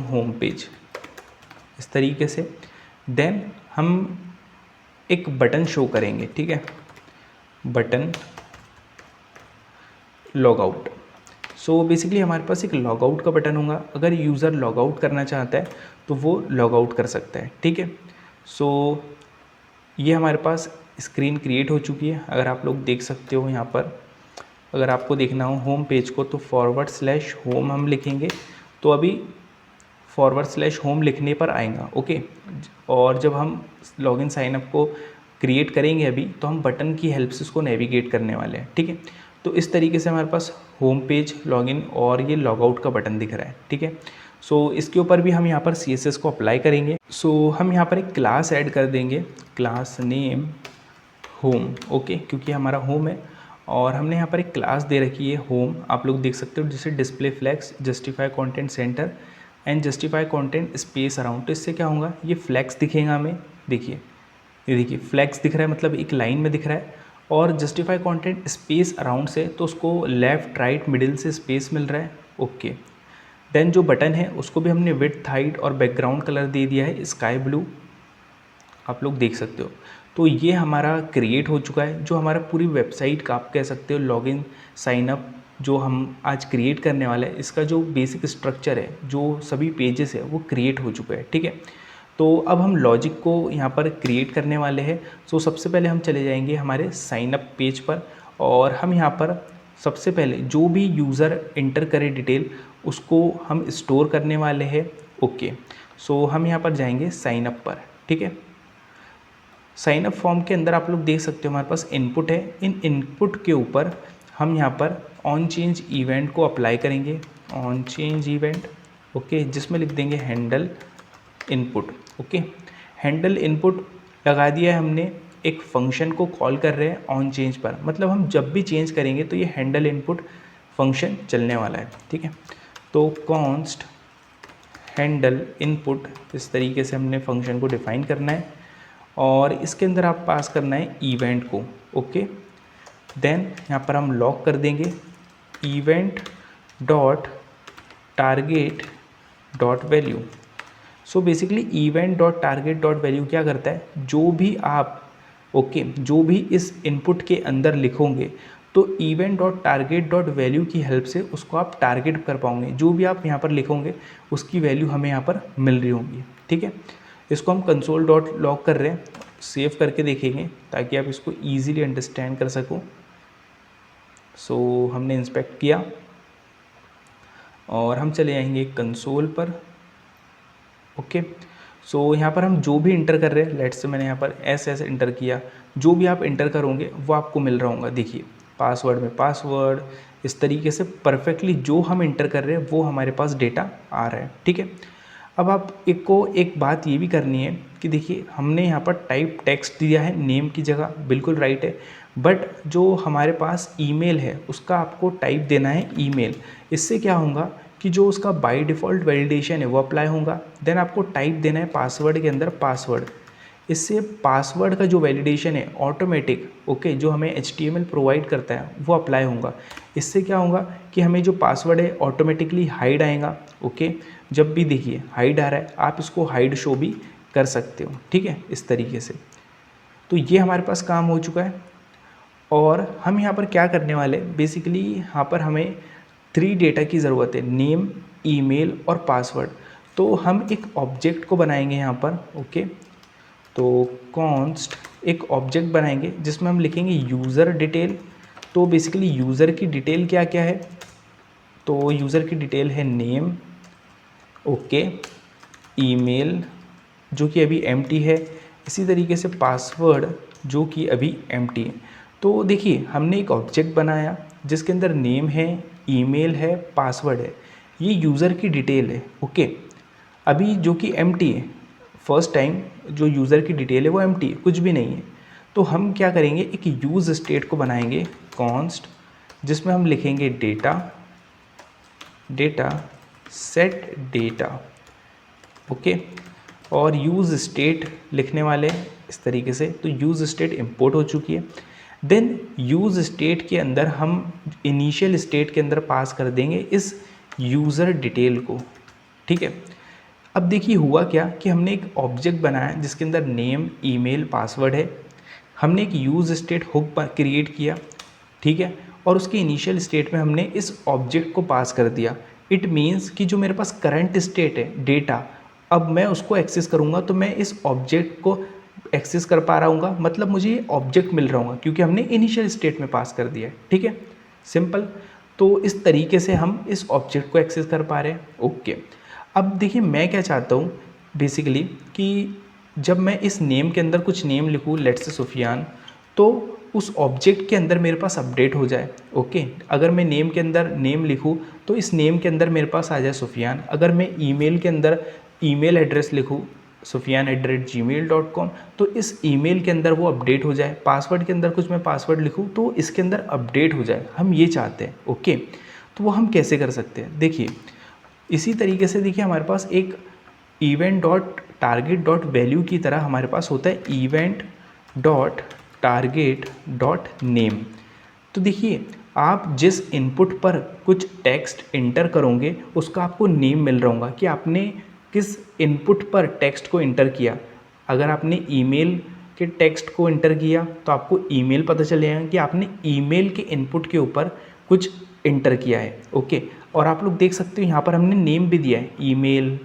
होम पेज, इस तरीके से। देन हम एक बटन शो करेंगे, ठीक है, button log out. So basically हमारे पास एक लॉग आउट का बटन होगा। अगर यूज़र लॉग आउट करना चाहता है तो वो लॉग आउट कर सकता है, ठीक है। सो ये हमारे पास स्क्रीन क्रिएट हो चुकी है। अगर आप लोग देख सकते हो यहाँ पर, अगर आपको देखना हो होम पेज को तो /home हम लिखेंगे, तो अभी /home लिखने पर आएगा, ओके। और जब हम लॉगिन साइनअप को क्रिएट करेंगे अभी, तो हम बटन की हेल्प से उसको नेविगेट करने वाले हैं, ठीक है। तो इस तरीके से हमारे पास होम पेज, लॉगिन और ये लॉग आउट का बटन दिख रहा है, ठीक है। सो इसके ऊपर भी हम यहाँ पर CSS को अप्लाई करेंगे। सो हम यहाँ पर एक क्लास ऐड कर देंगे, क्लास नेम होम, ओके, क्योंकि हमारा होम है। और हमने यहाँ पर एक क्लास दे रखी है होम, आप लोग देख सकते हो, जिसे display flags, justify content centre and justify content space around. तो इससे क्या होगा, ये फ्लैग्स दिखेगा हमें, देखिए ये देखिए फ्लैग्स दिख रहा है, मतलब एक लाइन में दिख रहा है। और जस्टिफाई कंटेंट स्पेस अराउंड से तो उसको लेफ़्ट राइट मिडिल से स्पेस मिल रहा है, ओके। देन जो बटन है उसको भी हमने विड्थ हाइट और बैकग्राउंड कलर दे दिया है स्काई ब्लू, आप लोग देख सकते हो। तो ये हमारा क्रिएट हो चुका है, जो हमारा पूरी वेबसाइट का आप कह सकते हो लॉगिन साइन अप जो हम आज क्रिएट करने वाले हैं, इसका जो बेसिक स्ट्रक्चर है, जो सभी पेजेस है वो क्रिएट हो चुका है, ठीक है। तो अब हम लॉजिक को यहाँ पर क्रिएट करने वाले हैं। सो सबसे पहले हम चले जाएंगे हमारे साइन अप पेज पर, और हम यहाँ पर सबसे पहले जो भी यूज़र इंटर करे डिटेल उसको हम स्टोर करने वाले हैं, ओके। सो हम यहाँ पर जाएंगे साइन अप पर, ठीक है। साइन अप फॉर्म के अंदर आप लोग देख सकते हो हमारे पास इनपुट है, इन इनपुट के ऊपर हम यहाँ पर ऑन चेंज इवेंट को अप्लाई करेंगे, ऑन चेंज इवेंट, ओके, जिसमें लिख देंगे handle input, okay. Handle input लगा दिया है हमने, एक फंक्शन को कॉल कर रहे हैं ऑन चेंज पर, मतलब हम जब भी चेंज करेंगे तो ये हैंडल इनपुट फंक्शन चलने वाला है, ठीक है। तो कॉन्स्ट हैंडल इनपुट, इस तरीके से हमने फंक्शन को डिफाइन करना है, और इसके अंदर आप पास करना है इवेंट को, ओके। देन यहाँ पर हम लॉक कर देंगे event dot target dot value. So basically event dot target dot value क्या करता है, जो भी आप, ओके, जो भी इस इनपुट के अंदर लिखोगे तो event dot target dot value की हेल्प से उसको आप टारगेट कर पाओगे, जो भी आप यहाँ पर लिखोगे उसकी वैल्यू हमें यहाँ पर मिल रही होगी, ठीक है। इसको हम कंसोल डॉट लॉग कर रहे हैं, सेव करके देखेंगे ताकि आप इसको ईजिली अंडरस्टैंड कर सको। सो हमने इंस्पेक्ट किया और हम चले जाएंगे कंसोल पर, ओके। सो यहाँ पर हम जो भी इंटर कर रहे हैं, लेट्स से मैंने यहाँ पर एस इंटर किया, जो भी आप इंटर करोगे वो आपको मिल रहा होगा, देखिए पासवर्ड में पासवर्ड, इस तरीके से परफेक्टली जो हम इंटर कर रहे हैं वो हमारे पास डेटा आ रहा है, ठीक है। अब आप एक बात ये भी करनी है कि देखिए हमने यहाँ पर टाइप टेक्स्ट दिया है नेम की जगह, बिल्कुल राइट है, बट जो हमारे पास ईमेल है उसका आपको टाइप देना है ईमेल। इससे क्या होगा कि जो उसका बाय डिफ़ॉल्ट वैलिडेशन है वो अप्लाई होगा। देन आपको टाइप देना है पासवर्ड के अंदर पासवर्ड, इससे पासवर्ड का जो वैलिडेशन है ऑटोमेटिक, ओके, जो हमें HTML प्रोवाइड करता है वो अप्लाई होगा। इससे क्या होगा कि हमें जो पासवर्ड है ऑटोमेटिकली हाइड आएगा, ओके। जब भी देखिए हाइड आ रहा है आप इसको हाइड शो भी कर सकते हो, ठीक है, इस तरीके से। तो ये हमारे पास काम हो चुका है, और हम यहाँ पर क्या करने वाले, बेसिकली यहाँ पर हमें 3 डेटा की ज़रूरत है, नेम, ईमेल और पासवर्ड। तो हम एक ऑब्जेक्ट को बनाएंगे यहाँ पर, ओके। तो कॉन्स्ट एक ऑब्जेक्ट बनाएंगे जिसमें हम लिखेंगे यूज़र डिटेल। तो बेसिकली यूज़र की डिटेल क्या क्या है, तो यूज़र की डिटेल है नेम, ओके, ईमेल जो कि अभी एम्प्टी है, इसी तरीके से पासवर्ड जो कि अभी एम्प्टी है। तो देखिए हमने एक ऑब्जेक्ट बनाया जिसके अंदर नेम है, ईमेल है, पासवर्ड है, ये यूज़र की डिटेल है, ओके। अभी जो कि एम्प्टी है, फर्स्ट टाइम जो यूज़र की डिटेल है वो एम्प्टी है, कुछ भी नहीं है। तो हम क्या करेंगे, एक यूज़ स्टेट को बनाएंगे कॉन्स्ट, जिसमें हम लिखेंगे डेटा सेट डेटा, ओके, और यूज़ स्टेट लिखने वाले इस तरीके से। तो यूज़ स्टेट इंपोर्ट हो चुकी है। देन यूज़ स्टेट के अंदर हम इनिशियल स्टेट के अंदर पास कर देंगे इस यूज़र डिटेल को, ठीक है। अब देखिए हुआ क्या कि हमने एक ऑब्जेक्ट बनाया जिसके अंदर नेम, ईमेल, पासवर्ड है। हमने एक यूज़ स्टेट हुक क्रिएट किया, ठीक है, और उसके इनिशियल स्टेट में हमने इस ऑब्जेक्ट को पास कर दिया। इट मीन्स कि जो मेरे पास करंट स्टेट है डेटा, अब मैं उसको एक्सेस करूँगा तो मैं इस ऑब्जेक्ट को एक्सेस कर पा रहा हूँ, मतलब मुझे ये ऑब्जेक्ट मिल रहा होगा क्योंकि हमने इनिशियल स्टेट में पास कर दिया है, ठीक है, सिंपल। तो इस तरीके से हम इस ऑब्जेक्ट को एक्सेस कर पा रहे हैं, ओके। अब देखिए मैं क्या चाहता हूँ बेसिकली कि जब मैं इस नेम के अंदर कुछ नेम लिखूँ, लेट्स से सुफियान, तो उस ऑब्जेक्ट के अंदर मेरे पास अपडेट हो जाए, ओके। अगर मैं नेम के अंदर नेम लिखूँ तो इस नेम के अंदर मेरे पास आ जाए सुफियान। अगर मैं ईमेल के अंदर ईमेल एड्रेस लिखूँ sufyan@gmail.com, तो इस ईमेल के अंदर वो अपडेट हो जाए। पासवर्ड के अंदर कुछ मैं पासवर्ड लिखूँ तो इसके अंदर अपडेट हो जाए, हम ये चाहते हैं। ओके, तो वो हम कैसे कर सकते हैं, देखिए इसी तरीके से देखिए हमारे पास एक event dot target dot value की तरह हमारे पास होता है event dot target dot name. तो देखिए आप जिस इनपुट पर कुछ टेक्स्ट इंटर करोगे उसका आपको नेम मिल रहा होगा कि आपने किस इनपुट पर टेक्स्ट को इंटर किया। अगर आपने ईमेल के टेक्स्ट को इंटर किया तो आपको ईमेल पता चलेगा कि आपने ईमेल के इनपुट के ऊपर कुछ इंटर किया है। ओके, और आप लोग देख सकते हो यहाँ पर हमने नेम भी दिया है, ईमेल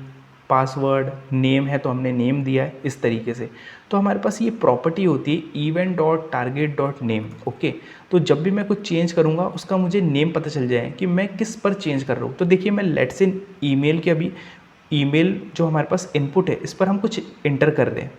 पासवर्ड नेम है तो हमने नेम दिया है इस तरीके से। तो हमारे पास ये प्रॉपर्टी होती है event dot target dot name. Okay, तो जब भी मैं कुछ चेंज करूँगा उसका मुझे नेम पता चल जाए कि मैं किस पर चेंज कर रहा हूँ। तो देखिए मैं लेट्स से ईमेल के अभी ईमेल जो हमारे पास इनपुट है इस पर हम कुछ इंटर कर रहे हैं।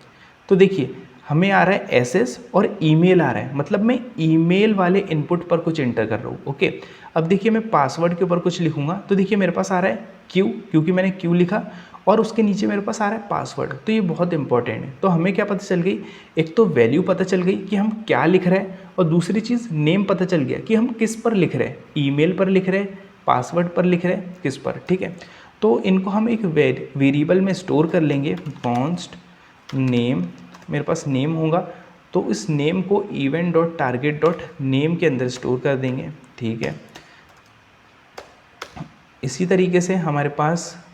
तो देखिए हमें आ रहा है एसएस और ईमेल आ रहा है, मतलब मैं ईमेल वाले इनपुट पर कुछ इंटर कर रहा हूँ। ओके, अब देखिए मैं पासवर्ड के ऊपर कुछ लिखूंगा तो देखिए मेरे पास आ रहा है क्यू, क्योंकि मैंने क्यू लिखा, और उसके नीचे मेरे पास आ रहा है पासवर्ड। तो ये बहुत इंपॉर्टेंट है। तो हमें क्या पता चल गई, एक तो वैल्यू पता चल गई कि हम क्या लिख रहे हैं, और दूसरी चीज़ नेम पता चल गया कि हम किस पर लिख रहे हैं, ईमेल पर लिख रहे हैं, पासवर्ड पर लिख रहे हैं, किस पर। ठीक है, तो इनको हम एक वेरिएबल में स्टोर कर लेंगे, कॉन्स्ट नेम, मेरे पास नेम होगा तो इस नेम को event dot target dot name के अंदर स्टोर कर देंगे। ठीक है, इसी तरीके से हमारे पास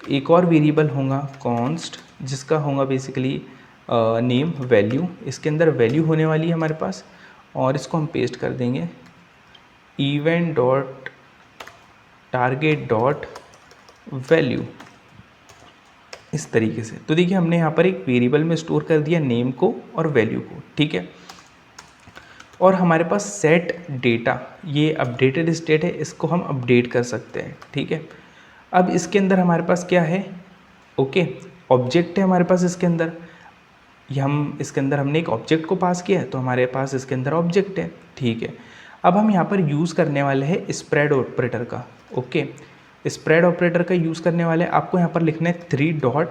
एक और वेरिएबल होगा कॉन्स्ट, जिसका होगा बेसिकली नेम वैल्यू, इसके अंदर वैल्यू होने वाली है हमारे पास, और इसको हम पेस्ट कर देंगे event dot target dot value इस तरीके से। तो देखिए हमने यहाँ पर एक वेरिएबल में स्टोर कर दिया नेम को और वैल्यू को। ठीक है, और हमारे पास सेट डेटा, ये अपडेटेड स्टेट है, इसको हम अपडेट कर सकते हैं। ठीक है, अब इसके अंदर हमारे पास क्या है, ओके ऑब्जेक्ट है हमारे पास इसके अंदर, ये हम इसके अंदर हमने एक ऑब्जेक्ट को पास किया है तो हमारे पास इसके अंदर ऑब्जेक्ट है। ठीक है, अब हम यहाँ पर यूज़ करने वाले हैं स्प्रेड ऑपरेटर का। ओके, स्प्रेड ऑपरेटर का यूज़ करने वाले आपको यहाँ पर लिखना है 3 डॉट,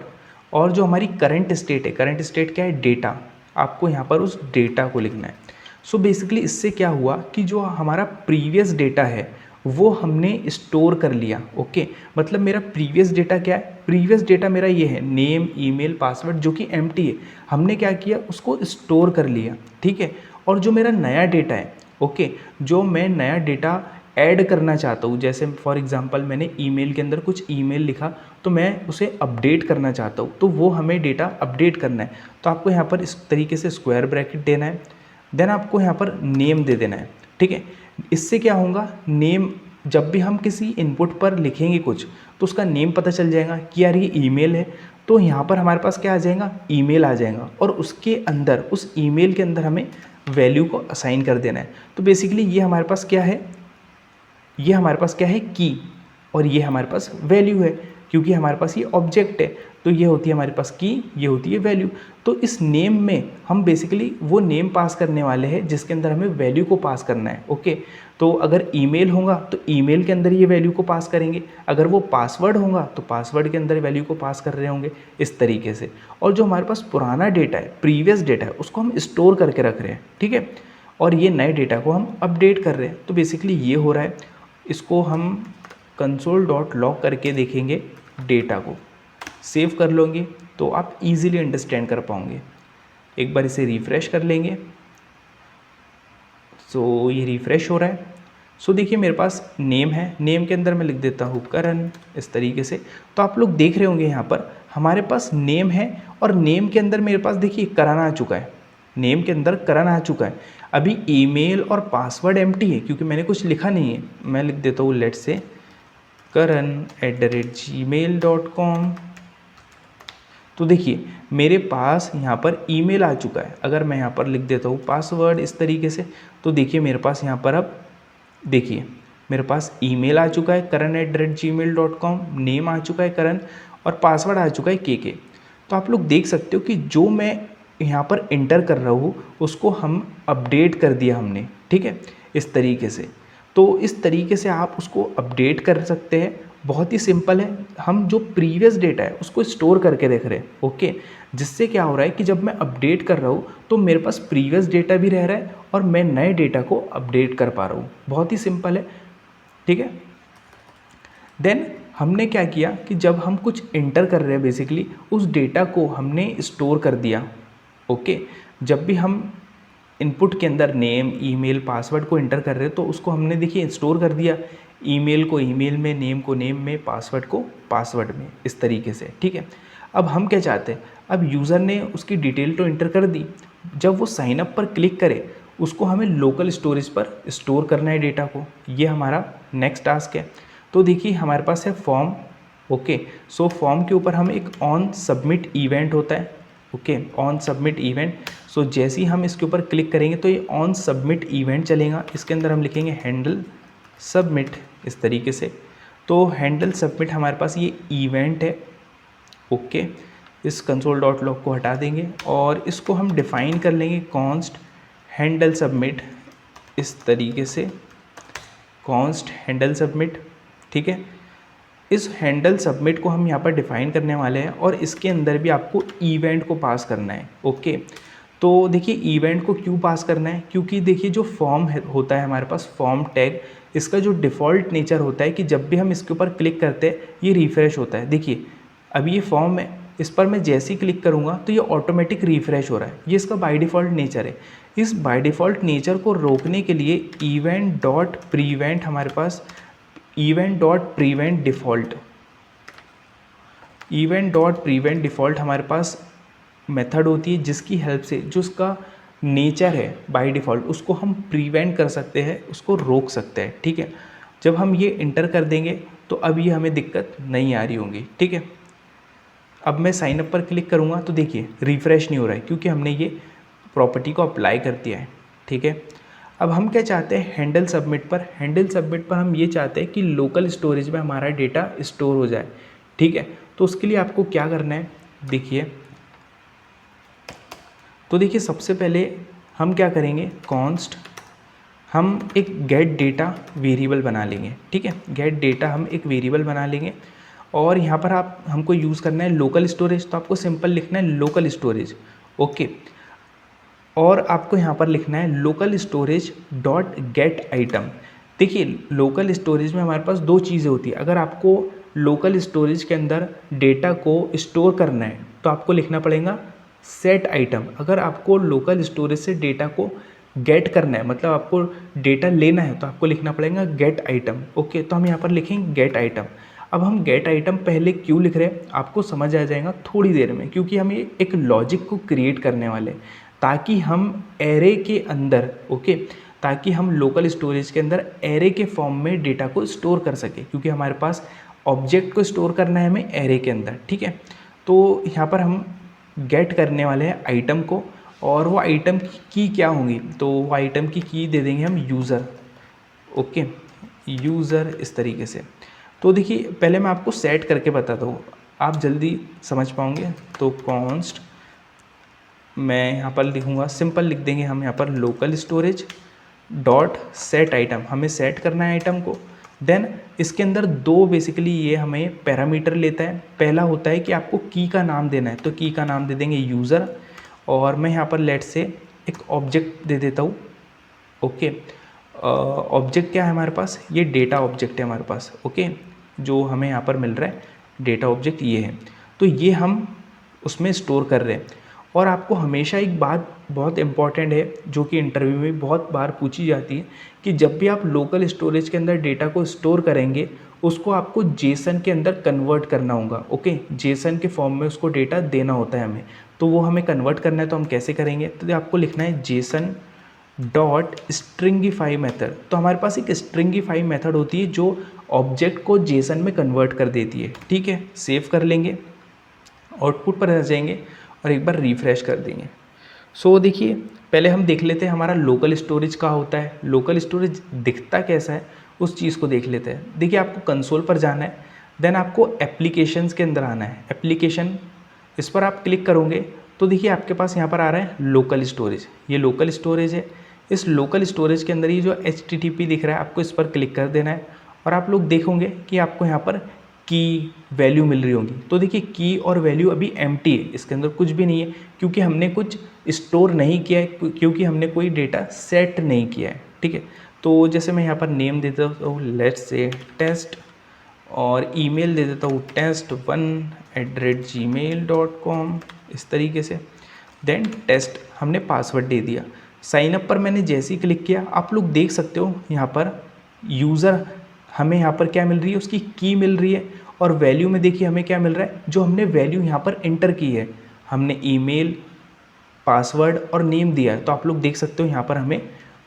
और जो हमारी करंट स्टेट है, करंट स्टेट क्या है, डेटा, आपको यहाँ पर उस डेटा को लिखना है। सो बेसिकली इससे क्या हुआ कि जो हमारा प्रीवियस डेटा है वो हमने स्टोर कर लिया। ओके, मतलब मेरा प्रीवियस डेटा क्या है, प्रीवियस डेटा मेरा ये है नेम ईमेल पासवर्ड जो कि एम्प्टी है, हमने क्या किया उसको स्टोर कर लिया। ठीक है, और जो मेरा नया डेटा है, ओके जो मैं नया डेटा ऐड करना चाहता हूँ, जैसे फॉर एग्जांपल मैंने ईमेल के अंदर कुछ ईमेल लिखा तो मैं उसे अपडेट करना चाहता हूँ, तो वो हमें डेटा अपडेट करना है। तो आपको यहाँ पर इस तरीके से स्क्वायर ब्रैकेट देना है, देन आपको यहाँ पर नेम दे देना है। ठीक है, इससे क्या होगा, नेम जब भी हम किसी इनपुट पर लिखेंगे कुछ तो उसका नेम पता चल जाएगा कि यार ये ईमेल है, तो यहाँ पर हमारे पास क्या आ जाएगा, ईमेल आ जाएगा, और उसके अंदर उस ईमेल के अंदर हमें वैल्यू को असाइन कर देना है। तो बेसिकली ये हमारे पास क्या है, ये हमारे पास क्या है की, और ये हमारे पास वैल्यू है, क्योंकि हमारे पास ये ऑब्जेक्ट है, तो ये होती है हमारे पास की, ये होती है वैल्यू। तो इस नेम में हम बेसिकली वो नेम पास करने वाले हैं जिसके अंदर हमें वैल्यू को पास करना है। ओके, तो अगर ईमेल होगा तो ईमेल के अंदर ये वैल्यू को पास करेंगे, अगर वो पासवर्ड होगा तो पासवर्ड के अंदर वैल्यू को पास कर रहे होंगे इस तरीके से। और जो हमारे पास पुराना डेटा है, प्रीवियस डेटा है, उसको हम स्टोर करके रख रहे हैं। ठीक है, और ये नए डेटा को हम अपडेट कर रहे हैं। तो बेसिकली ये हो रहा है, इसको हम console.log करके देखेंगे, डेटा को सेव कर लोगे तो आप इजीली अंडरस्टैंड कर पाओगे। एक बार इसे रिफ़्रेश कर लेंगे, सो ये रिफ़्रेश हो रहा है। सो देखिए मेरे पास नेम है, नेम के अंदर मैं लिख देता हूँ करण, इस तरीके से। तो आप लोग देख रहे होंगे यहाँ पर हमारे पास नेम है, और नेम के अंदर मेरे पास देखिए करण आ चुका है, नेम के अंदर करण आ चुका है। अभी ईमेल और पासवर्ड एम्प्टी है क्योंकि मैंने कुछ लिखा नहीं है। मैं लिख देता हूँ लेट से karan@gmail.com। तो देखिए मेरे पास यहाँ पर ईमेल आ चुका है। अगर मैं यहाँ पर लिख देता हूँ पासवर्ड इस तरीके से, तो देखिए मेरे पास यहाँ पर अब देखिए मेरे पास ईमेल आ चुका है karan@gmail.com, नेम आ चुका है करण, और पासवर्ड आ चुका है के। तो आप लोग देख सकते हो कि जो मैं यहाँ पर इंटर कर रहा हूँ उसको हम अपडेट कर दिया हमने। ठीक है, इस तरीके से। तो इस तरीके से आप उसको अपडेट कर सकते हैं बहुत ही सिंपल है, हम जो प्रीवियस डेटा है उसको स्टोर करके देख रहे हैं। ओके, जिससे क्या हो रहा है कि जब मैं अपडेट कर रहा हूँ तो मेरे पास प्रीवियस डेटा भी रह रहा है और मैं नए डेटा को अपडेट कर पा रहा हूँ। बहुत ही सिंपल है, ठीक है। देन हमने क्या किया कि जब हम कुछ इंटर कर रहे हैं बेसिकली उस डेटा को हमने स्टोर कर दिया। ओके, जब भी हम इनपुट के अंदर नेम, ईमेल, पासवर्ड को इंटर कर रहे हैं तो उसको हमने देखिए स्टोर कर दिया, ईमेल को ईमेल में, नेम को नेम में, पासवर्ड को पासवर्ड में, इस तरीके से, ठीक है। अब हम क्या चाहते हैं, अब यूज़र ने उसकी डिटेल तो इंटर कर दी, जब वो साइन अप पर क्लिक करे उसको हमें लोकल स्टोरेज पर स्टोर करना है डेटा को, ये हमारा नेक्स्ट टास्क है। तो देखिए हमारे पास है फॉर्म। ओके, सो फॉर्म के ऊपर हम एक ऑन सबमिट इवेंट होता है। ओके, ऑन सबमिट इवेंट, सो जैसे ही हम इसके ऊपर क्लिक करेंगे तो ये ऑन सबमिट इवेंट चलेगा। इसके अंदर हम लिखेंगे हैंडल सबमिट, इस तरीके से। तो हैंडल सबमिट हमारे पास ये इवेंट है। ओके, इस कंसोल डॉट लॉग को हटा देंगे और इसको हम डिफाइन कर लेंगे कॉन्स्ट हैंडल सबमिट, इस तरीके से, कॉन्स्ट हैंडल सबमिट, ठीक है। इस हैंडल सबमिट को हम यहाँ पर डिफाइन करने वाले हैं और इसके अंदर भी आपको इवेंट को पास करना है। ओके, तो देखिए इवेंट को क्यों पास करना है, क्योंकि देखिए जो फॉर्म होता है हमारे पास, फॉर्म टैग, इसका जो डिफ़ॉल्ट नेचर होता है कि जब भी हम इसके ऊपर क्लिक करते हैं ये रिफ़्रेश होता है। देखिए अभी ये फॉर्म है, इस पर मैं जैसे ही क्लिक करूँगा तो ये ऑटोमेटिक रिफ़्रेश हो रहा है, ये इसका बाय डिफ़ॉल्ट नेचर है। इस बाय डिफ़ॉल्ट नेचर को रोकने के लिए इवेंट डॉट प्रीवेंट हमारे पास, event dot prevent default, event dot prevent default हमारे पास मेथड होती है जिसकी हेल्प से जो उसका नेचर है बाय डिफ़ॉल्ट उसको हम प्रीवेंट कर सकते हैं, उसको रोक सकते हैं, ठीक है। जब हम ये इंटर कर देंगे तो अब ये हमें दिक्कत नहीं आ रही होंगी, ठीक है। अब मैं साइन अप पर क्लिक करूँगा तो देखिए रिफ़्रेश नहीं हो रहा है क्योंकि हमने ये प्रॉपर्टी को अप्लाई कर दिया है, ठीक है। अब हम क्या चाहते हैं, हैंडल सबमिट पर, हैंडल सबमिट पर हम ये चाहते हैं कि लोकल स्टोरेज में हमारा डेटा स्टोर हो जाए, ठीक है। तो उसके लिए आपको क्या करना है, देखिए, तो देखिए सबसे पहले हम क्या करेंगे, कॉन्स्ट, हम एक गेट डेटा वेरिएबल बना लेंगे, ठीक है। गेट डेटा हम एक वेरिएबल बना लेंगे और यहाँ पर आप हमको यूज़ करना है लोकल स्टोरेज, तो आपको सिंपल लिखना है लोकल स्टोरेज। ओके, और आपको यहाँ पर लिखना है local storage dot gate item. देखिए लोकल स्टोरेज में हमारे पास दो चीज़ें होती है, अगर आपको लोकल स्टोरेज के अंदर डेटा को स्टोर करना है तो आपको लिखना पड़ेगा सेट आइटम, अगर आपको लोकल स्टोरेज से डेटा को गेट करना है, मतलब आपको डेटा लेना है, तो आपको लिखना पड़ेगा गेट आइटम। ओके, तो हम यहाँ पर लिखेंगे गेट आइटम। अब हम गेट आइटम पहले क्यों लिख रहे हैं आपको समझ आ जाएगा थोड़ी देर में, क्योंकि हम ये एक लॉजिक को क्रिएट करने वाले हैं ताकि हम एरे के अंदर, ओके, ताकि हम लोकल स्टोरेज के अंदर एरे के फॉर्म में डेटा को स्टोर कर सके, क्योंकि हमारे पास ऑब्जेक्ट को स्टोर करना है हमें एरे के अंदर, ठीक है। तो यहाँ पर हम गेट करने वाले हैं आइटम को, और वो आइटम की क्या होंगी, तो वो आइटम की दे देंगे हम यूज़र। ओके, यूज़र, इस तरीके से। तो देखिए पहले मैं आपको सेट करके बताता हूँ, आप जल्दी समझ पाओगे। तो कॉन्स्ट, मैं यहाँ पर लिखूँगा, सिंपल लिख देंगे हम यहाँ पर local storage dot set item, हमें सेट करना है आइटम को। देन इसके अंदर दो बेसिकली ये हमें पैरामीटर लेता है, पहला होता है कि आपको की का नाम देना है, तो की का नाम दे देंगे यूज़र, और मैं यहाँ पर लेट से एक ऑब्जेक्ट दे देता हूँ। ओके, ऑब्जेक्ट क्या है हमारे पास, ये डेटा ऑब्जेक्ट है हमारे पास। ओके, जो हमें यहाँ पर मिल रहा है डेटा ऑब्जेक्ट ये है, तो ये हम उसमें स्टोर कर रहे हैं। और आपको हमेशा एक बात बहुत इंपॉर्टेंट है जो कि इंटरव्यू में बहुत बार पूछी जाती है कि जब भी आप लोकल स्टोरेज के अंदर डेटा को स्टोर करेंगे उसको आपको जेसन के अंदर कन्वर्ट करना होगा। ओके, जेसन के फॉर्म में उसको डेटा देना होता है हमें, तो वो हमें कन्वर्ट करना है, तो हम कैसे करेंगे, तो आपको लिखना है जेसन डॉट स्ट्रिंगिफाई मेथड। तो हमारे पास एक स्ट्रिंगिफाई मेथड होती है जो ऑब्जेक्ट को जेसन में कन्वर्ट कर देती है, ठीक है। सेव कर लेंगे, आउटपुट पर आ जाएंगे और एक बार रिफ़्रेश कर देंगे। सो देखिए पहले हम देख लेते हैं हमारा लोकल स्टोरेज कहाँ होता है, लोकल स्टोरेज दिखता कैसा है उस चीज़ को देख लेते हैं। देखिए आपको कंसोल पर जाना है, देन आपको एप्लीकेशंस के अंदर आना है, एप्लीकेशन, इस पर आप क्लिक करोगे तो देखिए आपके पास यहाँ पर आ रहा है लोकल स्टोरेज, ये लोकल स्टोरेज है। इस लोकल स्टोरेज के अंदर ये जो HTTP दिख रहा है आपको इस पर क्लिक कर देना है और आप लोग देखोगे कि आपको यहाँ पर की वैल्यू मिल रही होगी। तो देखिए की और वैल्यू अभी एम्प्टी है, इसके अंदर कुछ भी नहीं है क्योंकि हमने कुछ स्टोर नहीं किया है, क्योंकि हमने कोई डेटा सेट नहीं किया है। ठीक है, तो जैसे मैं यहाँ पर नेम दे देता हूँ लेट्स से टेस्ट, और ईमेल दे देता हूँ test1@gmail.com, इस तरीके से। देन टेस्ट हमने पासवर्ड दे दिया। साइन अप पर मैंने जैसे ही क्लिक किया, आप लोग देख सकते हो यहाँ पर यूज़र हमें यहाँ पर क्या मिल रही है, उसकी की मिल रही है। और वैल्यू में देखिए हमें क्या मिल रहा है, जो हमने वैल्यू यहाँ पर एंटर की है, हमने ईमेल, पासवर्ड और नेम दिया है। तो आप लोग देख सकते हो यहाँ पर हमें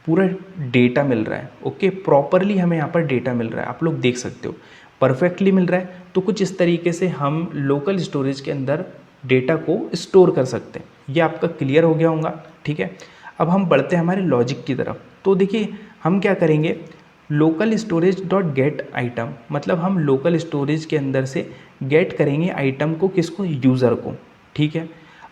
पूरा डेटा मिल रहा है। ओके, प्रॉपरली हमें यहाँ पर डेटा मिल रहा है, आप लोग देख सकते हो परफेक्टली मिल रहा है। तो कुछ इस तरीके से हम लोकल स्टोरेज के अंदर डेटा को स्टोर कर सकते हैं। ये आपका क्लियर हो गया होगा। ठीक है, अब हम बढ़ते हैं हमारे लॉजिक की तरफ। तो देखिए हम क्या करेंगे, local storage dot gate item, मतलब हम लोकल स्टोरेज के अंदर से गेट करेंगे आइटम को, किसको, यूज़र को। ठीक है,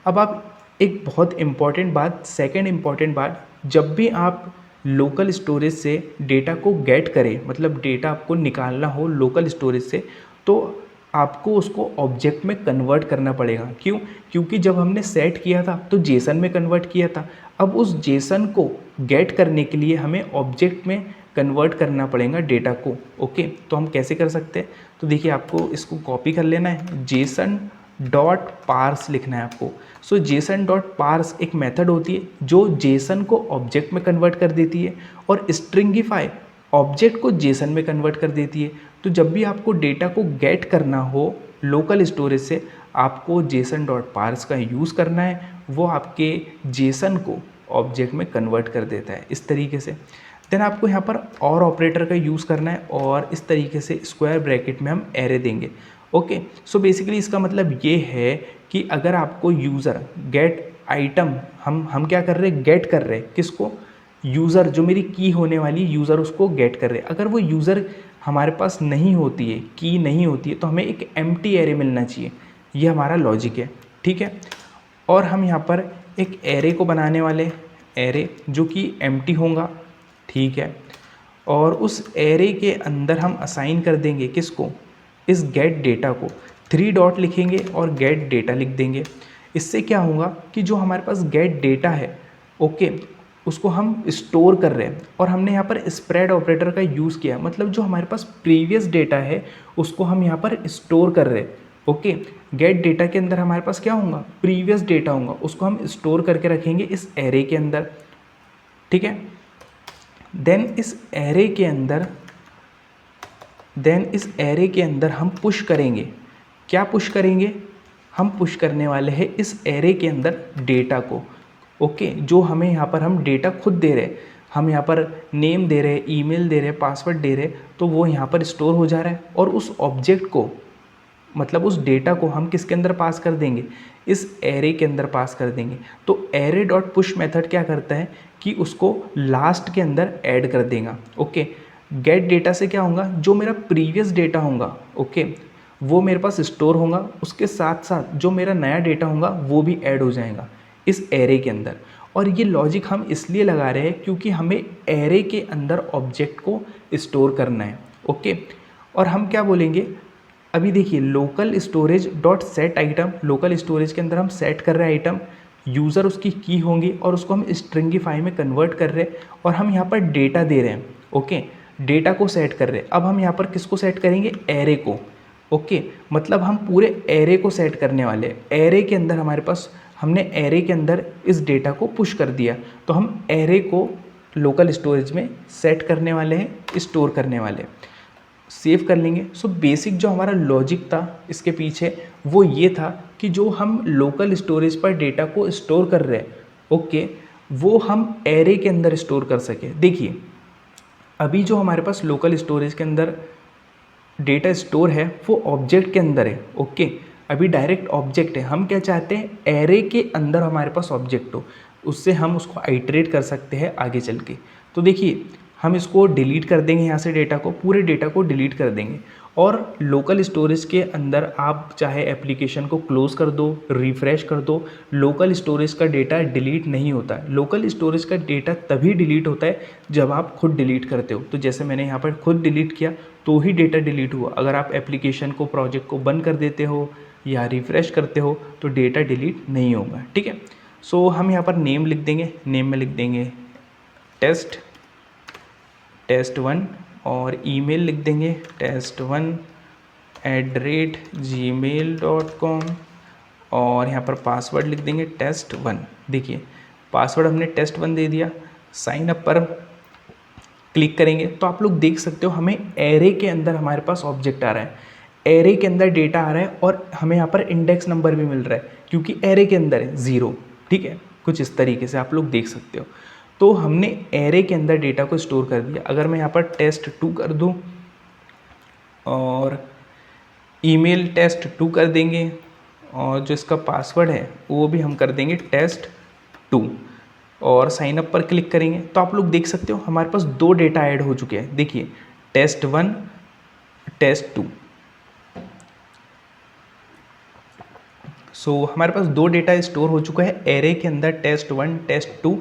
अब आप एक बहुत इम्पॉर्टेंट बात, सेकंड इम्पॉर्टेंट बात, जब भी आप लोकल स्टोरेज से डेटा को गेट करें, मतलब डेटा आपको निकालना हो लोकल स्टोरेज से, तो आपको उसको ऑब्जेक्ट में कन्वर्ट करना पड़ेगा। क्यों? क्योंकि जब हमने सेट किया था तो जेसन में कन्वर्ट किया था। अब उस जेसन को गेट करने के लिए हमें ऑब्जेक्ट में कन्वर्ट करना पड़ेगा डेटा को। ओके, तो हम कैसे कर सकते हैं, तो देखिए आपको इसको कॉपी कर लेना है, जेसन डॉट पार्स लिखना है आपको। सो जेसन डॉट पार्स एक मेथड होती है जो जेसन को ऑब्जेक्ट में कन्वर्ट कर देती है और स्ट्रिंगिफाई ऑब्जेक्ट को जेसन में कन्वर्ट कर देती है। तो जब भी आपको डेटा को गेट करना हो लोकल स्टोरेज से, आपको जेसन डॉट पार्स का यूज़ करना है, वो आपके जेसन को ऑब्जेक्ट में कन्वर्ट कर देता है इस तरीके से। देन आपको यहाँ पर और ऑपरेटर का यूज़ करना है, और इस तरीके से स्क्वायर ब्रैकेट में हम एरे देंगे। ओके, सो बेसिकली इसका मतलब ये है कि अगर आपको यूज़र गेट आइटम, हम क्या कर रहे हैं, गेट कर रहे हैं किसको, यूज़र, जो मेरी की होने वाली यूज़र, उसको गेट कर रहे हैं। अगर वो यूज़र हमारे पास नहीं होती है, की नहीं होती है, तो हमें एक एम्प्टी एरे मिलना चाहिए। ये हमारा लॉजिक है। ठीक है, और हम यहाँ पर एक एरे को बनाने वाले, एरे जो कि एम्प्टी होगा। ठीक है, और उस एरे के अंदर हम असाइन कर देंगे किसको, इस गेट डेटा को। 3 डॉट लिखेंगे और गेट डेटा लिख देंगे। इससे क्या होगा कि जो हमारे पास गेट डेटा है, ओके, उसको हम स्टोर कर रहे हैं, और हमने यहाँ पर स्प्रेड ऑपरेटर का यूज़ किया, मतलब जो हमारे पास प्रीवियस डेटा है उसको हम यहाँ पर स्टोर कर रहे हैं। ओके, गेट डेटा के अंदर हमारे पास क्या होगा, प्रीवियस डेटा होगा, उसको हम स्टोर करके रखेंगे इस एरे के अंदर। ठीक है, देन इस एरे के अंदर हम पुश करेंगे। क्या पुश करेंगे, हम पुश करने वाले हैं इस एरे के अंदर डेटा को। ओके, जो हमें यहाँ पर हम डेटा खुद दे रहे हैं, हम यहाँ पर नेम दे रहे हैं, ईमेल दे रहे हैं, पासवर्ड दे रहे हैं, तो वो यहाँ पर स्टोर हो जा रहा है। और उस ऑब्जेक्ट को, मतलब उस डेटा को हम किसके अंदर पास कर देंगे, इस एरे के अंदर पास कर देंगे। तो एरे डॉट पुश मेथड क्या करता है कि उसको लास्ट के अंदर ऐड कर देगा। ओके, गेट डेटा से क्या होगा, जो मेरा प्रीवियस डेटा होगा, ओके, वो मेरे पास स्टोर होगा, उसके साथ साथ जो मेरा नया डेटा होगा वो भी ऐड हो जाएगा इस एरे के अंदर। और ये लॉजिक हम इसलिए लगा रहे हैं क्योंकि हमें एरे के अंदर ऑब्जेक्ट को स्टोर करना है। ओके, और हम क्या बोलेंगे, अभी देखिए local storage dot set item, local storage के अंदर हम सेट कर रहे हैं आइटम, यूज़र उसकी की होंगी और उसको हम स्ट्रिंगिफाई में कन्वर्ट कर रहे हैं, और हम यहाँ पर डेटा दे रहे हैं। ओके, डेटा को सेट कर रहे हैं। अब हम यहाँ पर किसको सेट करेंगे, एरे को। ओके, मतलब हम पूरे एरे को सेट करने वाले हैं। एरे के अंदर हमारे पास, हमने एरे के अंदर इस डेटा को पुश कर दिया, तो हम एरे को लोकल स्टोरेज में सेट करने वाले हैं, स्टोर करने वाले हैं। सेव कर लेंगे। सो बेसिक जो हमारा लॉजिक था इसके पीछे वो ये था कि जो हम लोकल स्टोरेज पर डेटा को स्टोर कर रहे हैं, ओके, वो हम एरे के अंदर स्टोर कर सके। देखिए अभी जो हमारे पास लोकल स्टोरेज के अंदर डेटा स्टोर है वो ऑब्जेक्ट के अंदर है। ओके, अभी डायरेक्ट ऑब्जेक्ट है। हम क्या चाहते हैं, एरे के अंदर हमारे पास ऑब्जेक्ट हो, उससे हम उसको आइटरेट कर सकते हैं आगे चल के। तो देखिए हम इसको डिलीट कर देंगे यहाँ से, डेटा को, पूरे डेटा को डिलीट कर देंगे। और लोकल स्टोरेज के अंदर आप चाहे एप्लीकेशन को क्लोज कर दो, रिफ्रेश कर दो, लोकल स्टोरेज का डेटा डिलीट नहीं होता है। लोकल स्टोरेज का डेटा तभी डिलीट होता है जब आप खुद डिलीट करते हो। तो जैसे मैंने यहाँ पर खुद डिलीट किया तो ही डेटा डिलीट हुआ। अगर आप एप्लीकेशन को, प्रोजेक्ट को बंद कर देते हो या रिफ्रेश करते हो तो डेटा डिलीट नहीं होगा, ठीक है। सो हम यहाँ पर नेम लिख देंगे, नेम में लिख देंगे test1 और ईमेल लिख देंगे test1@gmail.com और यहाँ पर पासवर्ड लिख देंगे test1। देखिए पासवर्ड हमने test1 दे दिया। साइन अप पर क्लिक करेंगे तो आप लोग देख सकते हो हमें एरे के अंदर हमारे पास ऑब्जेक्ट आ रहा है, एरे के अंदर डेटा आ रहा है और हमें यहाँ पर इंडेक्स नंबर भी मिल रहा है क्योंकि एरे के अंदर है 0, ठीक है। कुछ इस तरीके से आप लोग देख सकते हो। तो हमने एरे के अंदर डेटा को स्टोर कर दिया। अगर मैं यहाँ पर test2 कर दूँ और ईमेल test2 कर देंगे और जो इसका पासवर्ड है वो भी हम कर देंगे test2 और साइन अप पर क्लिक करेंगे तो आप लोग देख सकते हो हमारे पास 2 डेटा ऐड हो चुके हैं। देखिए test1, test2। सो हमारे पास 2 डेटा स्टोर हो चुका है एरे के अंदर, test1, test2।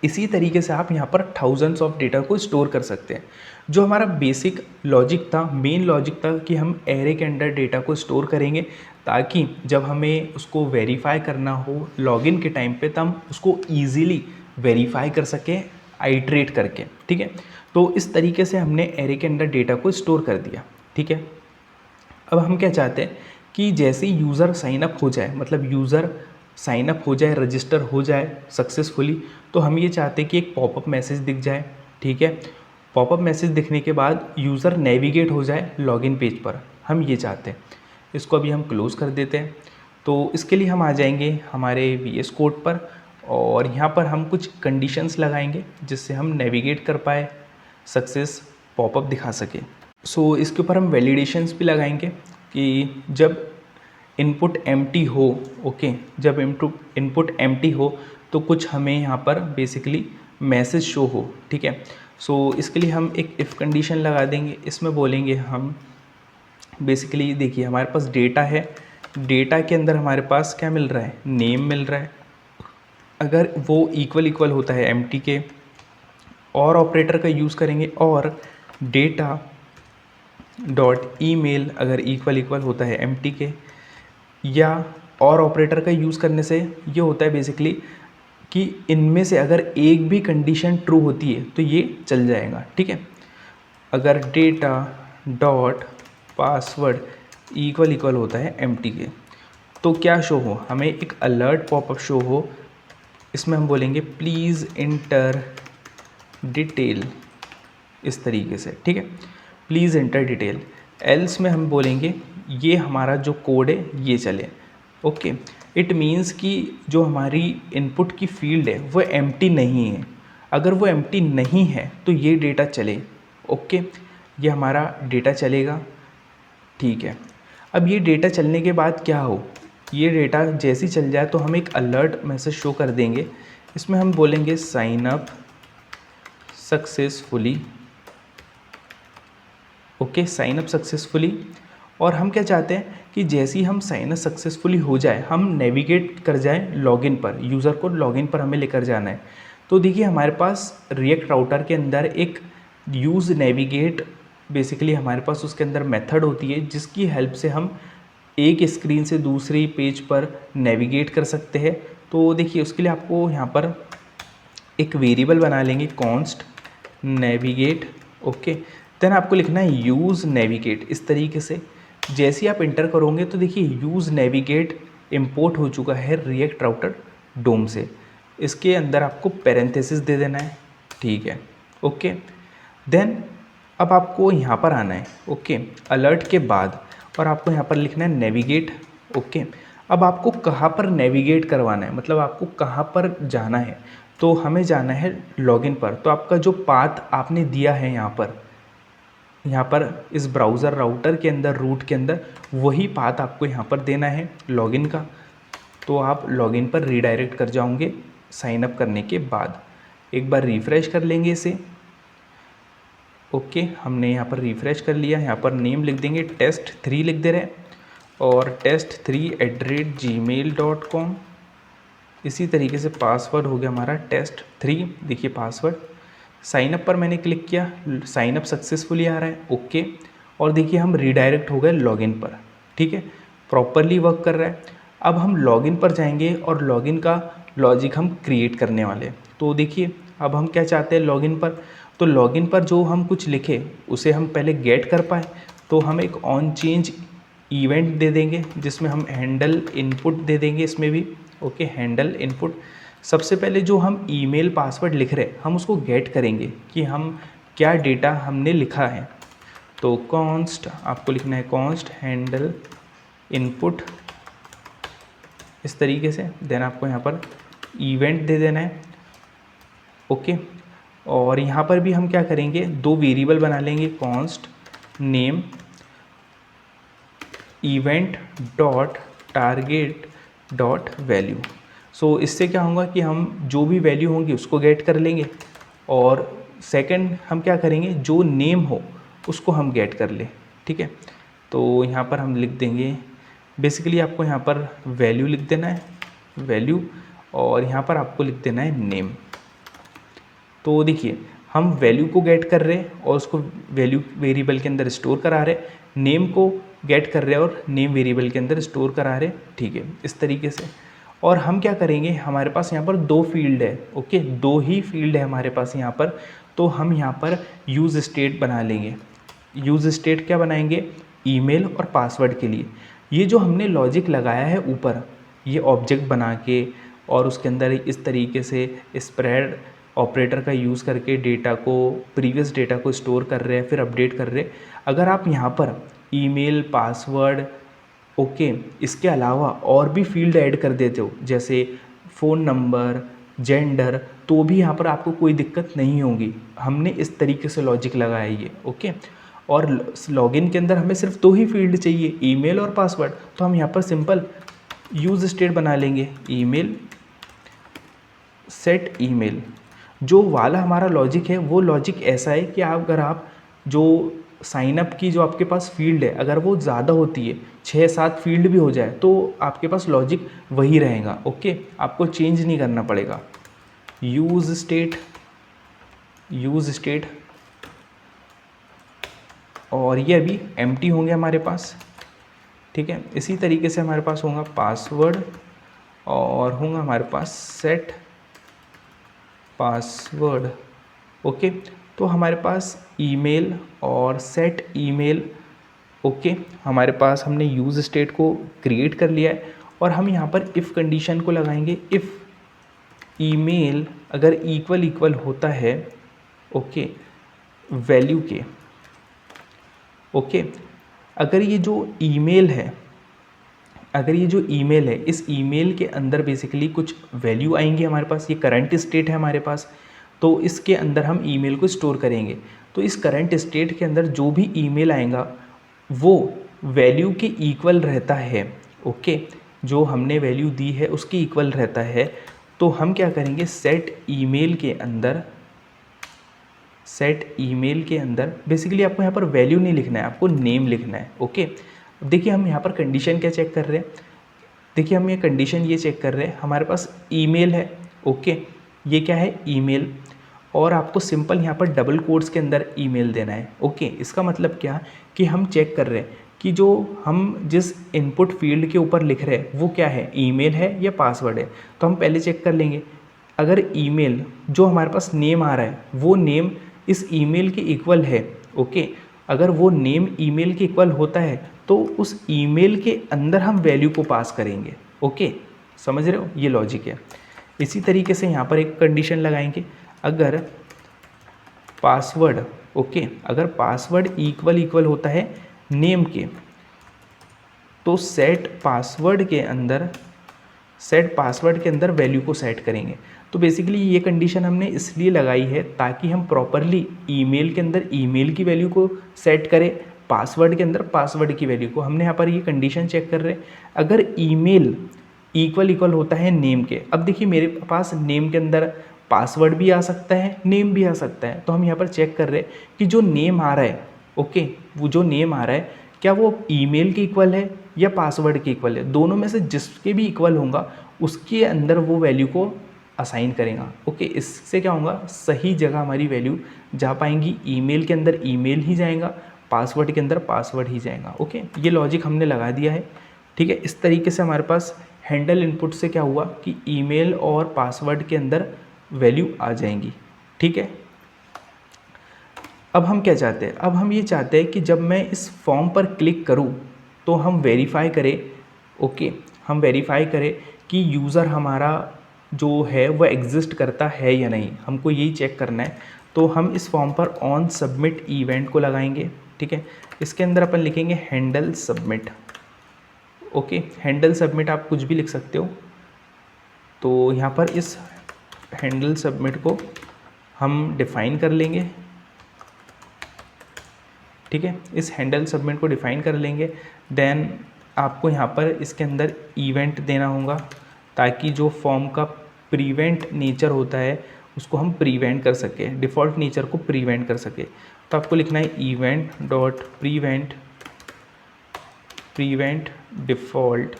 इसी तरीके से आप यहाँ पर थाउजेंड्स ऑफ डेटा को स्टोर कर सकते हैं। जो हमारा बेसिक लॉजिक था, मेन लॉजिक था कि हम एरे के अंदर डेटा को स्टोर करेंगे ताकि जब हमें उसको वेरीफाई करना हो लॉगिन के टाइम पे, तब हम उसको ईजीली वेरीफाई कर सकें आइट्रेट करके, ठीक है। तो इस तरीके से हमने एरे के अंदर डेटा को स्टोर कर दिया, ठीक है। अब हम क्या चाहते हैं कि जैसे ही यूज़र साइन अप हो जाए, मतलब यूज़र साइन अप हो जाए, रजिस्टर हो जाए सक्सेसफुली, तो हम ये चाहते हैं कि एक पॉपअप मैसेज दिख जाए, ठीक है। पॉपअप मैसेज दिखने के बाद यूज़र नेविगेट हो जाए लॉगिन पेज पर, हम ये चाहते हैं। इसको अभी हम क्लोज़ कर देते हैं। तो इसके लिए हम आ जाएंगे हमारे VS कोड पर और यहाँ पर हम कुछ कंडीशंस लगाएंगे जिससे हम नेविगेट कर पाए, सक्सेस पॉपअप दिखा सके। सो इसके ऊपर हम वैलिडेशंस भी लगाएंगे कि जब इनपुट एम्प्टी हो, ओके, जब इनपुट एम्प्टी हो तो कुछ हमें यहाँ पर बेसिकली मैसेज शो हो, ठीक है। सो इसके लिए हम एक इफ़ कंडीशन लगा देंगे। इसमें बोलेंगे हम बेसिकली, देखिए हमारे पास डेटा है, डेटा के अंदर हमारे पास क्या मिल रहा है, नेम मिल रहा है। अगर वो इक्वल होता है एम्प्टी के, और ऑपरेटर का यूज़ करेंगे और डेटा डॉट ईमेल अगर इक्वल होता है एम्प्टी के, या और ऑपरेटर का यूज़ करने से ये होता है बेसिकली कि इनमें से अगर एक भी कंडीशन ट्रू होती है तो ये चल जाएगा, ठीक है। अगर डेटा डॉट पासवर्ड इक्वल होता है एम्प्टी के तो क्या शो हो, हमें एक अलर्ट पॉपअप शो हो। इसमें हम बोलेंगे प्लीज़ इंटर डिटेल, इस तरीके से, ठीक है, प्लीज़ इंटर डिटेल। एल्स में हम बोलेंगे ये हमारा जो कोड है ये चले, ओके। इट मीन्स कि जो हमारी इनपुट की फील्ड है वो एम्प्टी नहीं है। अगर वो एम्प्टी नहीं है तो ये डेटा चले, ओके, ये हमारा डेटा चलेगा, ठीक है। अब ये डेटा चलने के बाद क्या हो, ये डेटा जैसे ही चल जाए तो हम एक अलर्ट मैसेज शो कर देंगे। इसमें हम बोलेंगे sign up successfully, okay, sign up successfully. और हम क्या चाहते हैं कि जैसे ही हम साइन अप सक्सेसफुली हो जाए हम नेविगेट कर जाएं लॉगिन पर, यूज़र को लॉगिन पर हमें लेकर जाना है। तो देखिए हमारे पास रिएक्ट राउटर के अंदर एक यूज़ नेविगेट, बेसिकली हमारे पास उसके अंदर मेथड होती है जिसकी हेल्प से हम एक स्क्रीन से दूसरी पेज पर नेविगेट कर सकते हैं। तो देखिए उसके लिए आपको यहाँ पर एक वेरिएबल बना लेंगे कॉन्स्ट नेविगेट, ओके। देन आपको लिखना है यूज़ नेविगेट। इस तरीके से जैसे ही आप इंटर करोगे तो देखिए यूज़ नेविगेट इंपोर्ट हो चुका है रिएक्ट राउटर डोम से। इसके अंदर आपको पैरेंथेसिस दे देना है, ठीक है, ओके। देन अब आपको यहाँ पर आना है, ओके, अलर्ट के बाद, और आपको यहाँ पर लिखना है नेविगेट, ओके। अब आपको कहाँ पर नेविगेट करवाना है, मतलब आपको कहाँ पर जाना है, तो हमें जाना है लॉगिन पर। तो आपका जो पाथ आपने दिया है यहाँ पर इस ब्राउज़र राउटर के अंदर, रूट के अंदर, वही पाथ आपको यहाँ पर देना है लॉगिन का। तो आप लॉगिन पर रीडायरेक्ट कर जाओगे साइन अप करने के बाद। एक बार रिफ़्रेश कर लेंगे इसे ओके, हमने यहाँ पर रिफ़्रेश कर लिया। यहाँ पर नेम लिख देंगे test3 लिख दे रहे हैं और test3@gmail.com। इसी तरीके से पासवर्ड हो गया हमारा test3। देखिए पासवर्ड, साइन अप पर मैंने क्लिक किया, साइन अप सक्सेसफुली आ रहा है, ओके। और देखिए हम रीडायरेक्ट हो गए लॉगिन पर, ठीक है, प्रॉपरली वर्क कर रहा है। अब हम लॉगिन पर जाएंगे और लॉगिन का लॉजिक हम क्रिएट करने वाले हैं। तो देखिए अब हम क्या चाहते हैं लॉगिन पर, तो लॉगिन पर जो हम कुछ लिखे उसे हम पहले गेट कर पाए, तो हम एक ऑन चेंज इवेंट दे देंगे जिसमें हम हैंडल इनपुट दे देंगे इसमें भी, ओके। हैंडल इनपुट, सबसे पहले जो हम ईमेल पासवर्ड लिख रहे हैं हम उसको गेट करेंगे कि हम क्या डेटा हमने लिखा है। तो कॉन्स्ट आपको लिखना है, कॉन्स्ट हैंडल इनपुट, इस तरीके से। देन आपको यहाँ पर इवेंट दे देना है, ओके। और यहाँ पर भी हम क्या करेंगे, दो वेरिएबल बना लेंगे, const name event dot target dot value. So इससे क्या होगा कि हम जो भी वैल्यू होंगी उसको गेट कर लेंगे, और सेकंड हम क्या करेंगे, जो नेम हो उसको हम गेट कर ले, ठीक है। तो यहाँ पर हम लिख देंगे, बेसिकली आपको यहाँ पर वैल्यू लिख देना है, वैल्यू, और यहाँ पर आपको लिख देना है नेम। तो देखिए हम वैल्यू को गेट कर रहे हैं और उसको वैल्यू वेरिएबल के अंदर स्टोर करा रहे, नेम को गेट कर रहे हैं और नेम वेरिएबल के अंदर स्टोर करा रहे, ठीक है, इस तरीके से। और हम क्या करेंगे, हमारे पास यहाँ पर दो फील्ड है, ओके, दो ही फील्ड है हमारे पास यहाँ पर। तो हम यहाँ पर यूज स्टेट बना लेंगे। यूज स्टेट क्या बनाएंगे, ईमेल और पासवर्ड के लिए। ये जो हमने लॉजिक लगाया है ऊपर, ये ऑब्जेक्ट बना के और उसके अंदर इस तरीके से स्प्रेड ऑपरेटर का यूज़ करके डेटा को, प्रीवियस डेटा को स्टोर कर रहे हैं, फिर अपडेट कर रहे हैं। अगर आप यहाँ पर ईमेल, पासवर्ड, ओके, इसके अलावा और भी फील्ड ऐड कर देते हो जैसे फ़ोन नंबर, जेंडर, तो भी यहाँ पर आपको कोई दिक्कत नहीं होगी। हमने इस तरीके से लॉजिक लगाया ये, ओके। और लॉगिन के अंदर हमें सिर्फ दो ही फील्ड चाहिए, ईमेल और पासवर्ड। तो हम यहाँ पर सिंपल यूज स्टेट बना लेंगे, ईमेल सेट ईमेल। जो वाला हमारा लॉजिक है वो लॉजिक ऐसा है कि अगर आप जो साइन अप की जो आपके पास फील्ड है अगर वो ज़्यादा होती है, 6-7 फील्ड भी हो जाए, तो आपके पास लॉजिक वही रहेगा, ओके, आपको चेंज नहीं करना पड़ेगा। यूज स्टेट, यूज स्टेट, और ये अभी एम्प्टी होंगे हमारे पास, ठीक है। इसी तरीके से हमारे पास होगा पासवर्ड और होगा हमारे पास सेट पासवर्ड, ओके। तो हमारे पास ईमेल और सेट ईमेल, ओके, हमारे पास हमने यूज स्टेट को क्रिएट कर लिया है। और हम यहाँ पर इफ़ कंडीशन को लगाएंगे, इफ़ ईमेल अगर इक्वल इक्वल होता है, ओके, वैल्यू के, ओके, अगर ये जो ईमेल है, अगर ये जो ईमेल है, इस ईमेल के अंदर बेसिकली कुछ वैल्यू आएंगी हमारे पास, ये करंट स्टेट है हमारे पास, तो इसके अंदर हम ईमेल को स्टोर करेंगे। तो इस करंट स्टेट के अंदर जो भी ईमेल आएगा वो वैल्यू के इक्वल रहता है, ओके, जो हमने वैल्यू दी है उसके इक्वल रहता है। तो हम क्या करेंगे, सेट ईमेल के अंदर, सेट ईमेल के अंदर बेसिकली आपको यहाँ पर वैल्यू नहीं लिखना है, आपको नेम लिखना है, ओके। देखिए हम यहाँ पर कंडीशन क्या चेक कर रहे हैं, देखिए हम ये कंडीशन ये चेक कर रहे हैं, हमारे पास ईमेल है, ओके, ये क्या है ईमेल, और आपको सिंपल यहाँ पर डबल कोट्स के अंदर ईमेल देना है, ओके। इसका मतलब क्या कि हम चेक कर रहे हैं कि जो हम जिस इनपुट फील्ड के ऊपर लिख रहे हैं वो क्या है, ईमेल है या पासवर्ड है। तो हम पहले चेक कर लेंगे, अगर ईमेल जो हमारे पास नेम आ रहा है वो नेम इस ईमेल के इक्वल है, ओके, अगर वो नेम ईमेल के इक्वल होता है तो उस ईमेल के अंदर हम वैल्यू को पास करेंगे, ओके, समझ रहे हो, ये लॉजिक है। इसी तरीके से यहाँ पर एक कंडीशन लगाएंगे, अगर पासवर्ड, ओके, अगर पासवर्ड इक्वल इक्वल होता है नेम के, तो सेट पासवर्ड के अंदर वैल्यू को सेट करेंगे। तो बेसिकली ये कंडीशन हमने इसलिए लगाई है ताकि हम प्रॉपरली ईमेल के अंदर ईमेल की वैल्यू को सेट करें, पासवर्ड के अंदर पासवर्ड की वैल्यू को। हमने यहाँ पर ये कंडीशन चेक कर रहे हैं, अगर ईमेल इक्वल इक्वल होता है नेम के। अब देखिए मेरे पास नेम के अंदर पासवर्ड भी आ सकता है, नेम भी आ सकता है। तो हम यहाँ पर चेक कर रहे हैं कि जो नेम आ रहा है, ओके, वो जो नेम आ रहा है क्या वो ईमेल के इक्वल है या पासवर्ड के इक्वल है। दोनों में से जिसके भी इक्वल होगा उसके अंदर वो वैल्यू को असाइन करेगा। ओके, इससे क्या होगा, सही जगह हमारी वैल्यू जा पाएंगी। ईमेल के अंदर ईमेल ही जाएगा, पासवर्ड के अंदर पासवर्ड ही जाएगा। ओके, ये लॉजिक हमने लगा दिया है। ठीक है, इस तरीके से हमारे पास हैंडल इनपुट से क्या हुआ कि ईमेल और पासवर्ड के अंदर वैल्यू आ जाएंगी। ठीक है, अब हम क्या चाहते हैं, अब हम ये चाहते हैं कि जब मैं इस फॉर्म पर क्लिक करूं तो हम वेरीफाई करें। ओके, हम वेरीफाई करें कि यूज़र हमारा जो है वो एग्जिस्ट करता है या नहीं, हमको यही चेक करना है। तो हम इस फॉर्म पर ऑन सबमिट इवेंट को लगाएंगे। ठीक है, इसके अंदर अपन लिखेंगे handle submit. Okay, handle submit आप कुछ भी लिख सकते हो। तो यहाँ पर इस हैंडल सबमिट को हम डिफ़ाइन कर लेंगे। ठीक है, इस हैंडल सबमिट को डिफ़ाइन कर लेंगे। देन आपको यहाँ पर इसके अंदर इवेंट देना होगा ताकि जो फॉर्म का प्रीवेंट नेचर होता है उसको हम प्रीवेंट कर सके, डिफ़ॉल्ट नेचर को प्रीवेंट कर सके। तो आपको लिखना है इवेंट डॉट प्रीवेंट डिफ़ॉल्ट,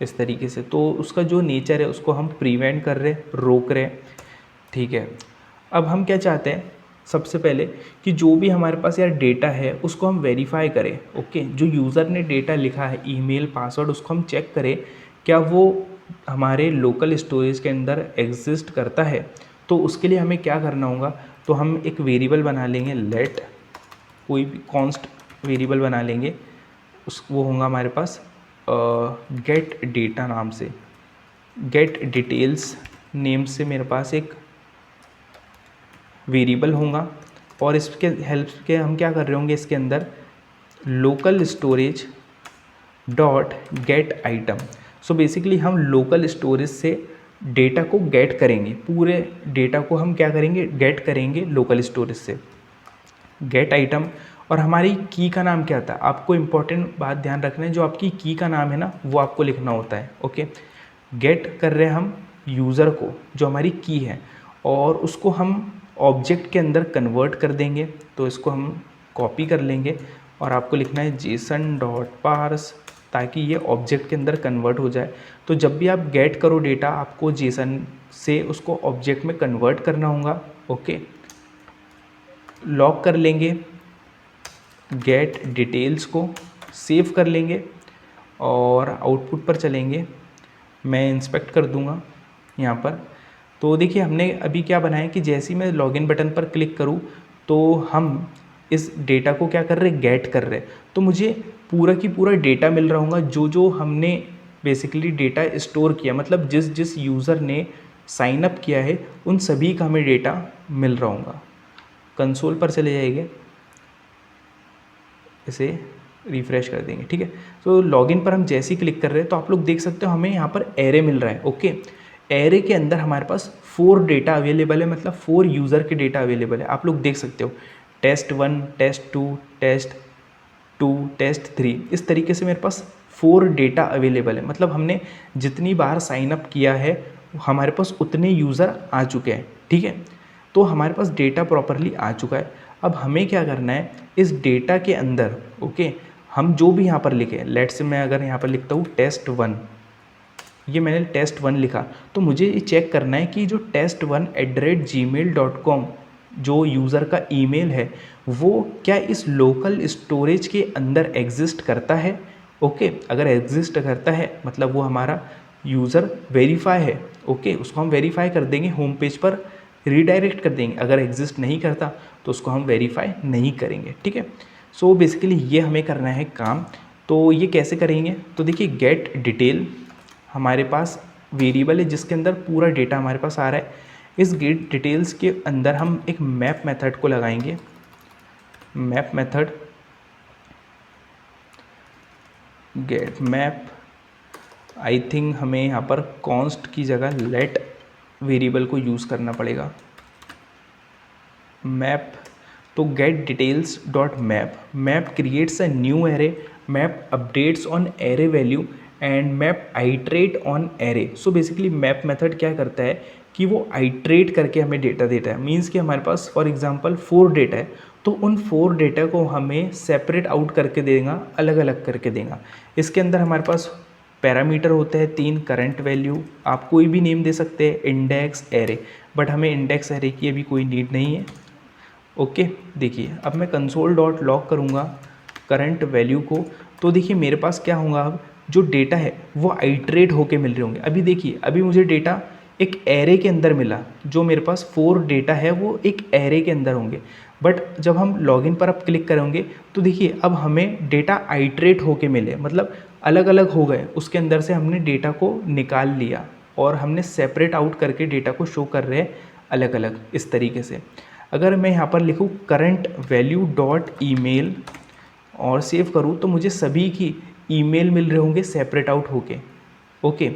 इस तरीके से। तो उसका जो नेचर है उसको हम प्रीवेंट कर रहे, रोक रहे। ठीक है, अब हम क्या चाहते हैं, सबसे पहले कि जो भी हमारे पास यार डेटा है उसको हम वेरीफाई करें। ओके, जो यूज़र ने डेटा लिखा है, ईमेल, पासवर्ड, उसको हम चेक करें क्या वो हमारे लोकल स्टोरेज के अंदर एग्जिस्ट करता है। तो उसके लिए हमें क्या करना होगा, तो हम एक वेरिएबल बना लेंगे, लेट कोई भी कॉन्स्ट वेरिएबल बना लेंगे। वो होगा हमारे पास गेट डेटा नाम से, गेट डिटेल्स नेम से मेरे पास एक वेरिएबल होगा। और इसके हेल्प के हम क्या कर रहे होंगे, इसके अंदर local storage dot gate item. So basically हम लोकल स्टोरेज से डेटा को गेट करेंगे, पूरे डेटा को हम क्या करेंगे, गेट करेंगे लोकल स्टोरेज से, गेट आइटम। और हमारी की का नाम क्या था, आपको इंपॉर्टेंट बात ध्यान रखना है, जो आपकी की का नाम है ना वो आपको लिखना होता है। ओके, गेट कर रहे हैं हम यूज़र को, जो हमारी की है, और उसको हम ऑब्जेक्ट के अंदर कन्वर्ट कर देंगे। तो इसको हम कॉपी कर लेंगे और आपको लिखना है जेसन डॉट पार्स, ताकि ये ऑब्जेक्ट के अंदर कन्वर्ट हो जाए। तो जब भी आप गेट करो डेटा, आपको जेसन से उसको ऑब्जेक्ट में कन्वर्ट करना होगा। ओके, लॉक कर लेंगे गेट डिटेल्स को, सेव कर लेंगे और आउटपुट पर चलेंगे। मैं इंस्पेक्ट कर दूंगा यहाँ पर। तो देखिए हमने अभी क्या बनाया कि जैसे ही मैं लॉगिन बटन पर क्लिक करूँ तो हम इस डेटा को क्या कर रहे, गेट कर रहे। तो मुझे पूरा की पूरा डेटा मिल रहा होगा, जो जो हमने बेसिकली डेटा स्टोर किया, मतलब जिस जिस यूज़र ने साइन अप किया है उन सभी का हमें डेटा मिल रहा होगा। कंसोल पर चले जाएंगे, इसे रिफ़्रेश कर देंगे। ठीक है, तो लॉगिन पर हम जैसे ही क्लिक कर रहे हैं तो आप लोग देख सकते हो हमें यहाँ पर एरे मिल रहा है। ओके, एरे के अंदर हमारे पास 4 डेटा अवेलेबल है, मतलब 4 यूज़र के डेटा अवेलेबल है। आप लोग देख सकते हो test1, test2, test2, test3, इस तरीके से मेरे पास 4 डेटा अवेलेबल है। मतलब हमने जितनी बार साइन अप किया है हमारे पास उतने यूज़र आ चुके हैं। ठीक है, तो हमारे पास डेटा प्रॉपरली आ चुका है। अब हमें क्या करना है, इस डेटा के अंदर ओके हम जो भी यहाँ पर लिखे, लेट से मैं अगर यहाँ पर लिखता हूँ test1, ये मैंने test1 लिखा, तो मुझे ये चेक करना है कि जो test1@gmail.com जो यूज़र का ईमेल है वो क्या इस लोकल स्टोरेज के अंदर एग्जिस्ट करता है। ओके, अगर एग्जिस्ट करता है मतलब वो हमारा यूज़र वेरीफाई है। ओके, उसको हम वेरीफाई कर देंगे, होम पेज पर रीडायरेक्ट कर देंगे। अगर एग्जिस्ट नहीं करता तो उसको हम वेरीफाई नहीं करेंगे। ठीक है, सो बेसिकली ये हमें करना है काम। तो ये कैसे करेंगे, तो देखिए गेट डिटेल हमारे पास वेरिएबल है जिसके अंदर पूरा डेटा हमारे पास आ रहा है। इस गेट डिटेल्स के अंदर हम एक मैप मेथड को लगाएंगे। Map method gate map, I think हमें यहाँ पर कॉन्स्ट की जगह लेट वेरिएबल को यूज़ करना पड़ेगा। मैप, तो gate details dot map, map creates a new array, map updates on array value and map iterate on array. So basically map method क्या करता है कि वो आइट्रेट करके हमें डेटा देता है। मीन्स कि हमारे पास फॉर एग्जांपल 4 डेटा है, तो उन 4 डेटा को हमें सेपरेट आउट करके देगा, अलग अलग करके देगा। इसके अंदर हमारे पास पैरामीटर होते हैं 3, करंट वैल्यू, आप कोई भी नेम दे सकते हैं, इंडेक्स, एरे, बट हमें इंडेक्स एरे की अभी कोई नीड नहीं है। ओके, देखिए अब मैं कंसोल डॉट लॉग करूँगा करंट वैल्यू को, तो देखिए मेरे पास क्या होगा, अब जो डेटा है वो आइट्रेट होके मिल रहे होंगे। अभी देखिए, अभी मुझे डेटा एक एरे के अंदर मिला, जो मेरे पास 4 डेटा है वो एक एरे के अंदर होंगे, बट जब हम लॉगिन पर अब क्लिक करेंगे तो देखिए अब हमें डेटा आइट्रेट होके मिले, मतलब अलग अलग हो गए, उसके अंदर से हमने डेटा को निकाल लिया और हमने सेपरेट आउट करके डेटा को शो कर रहे हैं अलग अलग इस तरीके से। अगर मैं यहाँ पर लिखूँ करंट वैल्यू डॉट ईमेल और सेव करूँ तो मुझे सभी की ईमेल मिल रहे होंगे सेपरेट आउट होके। ओके,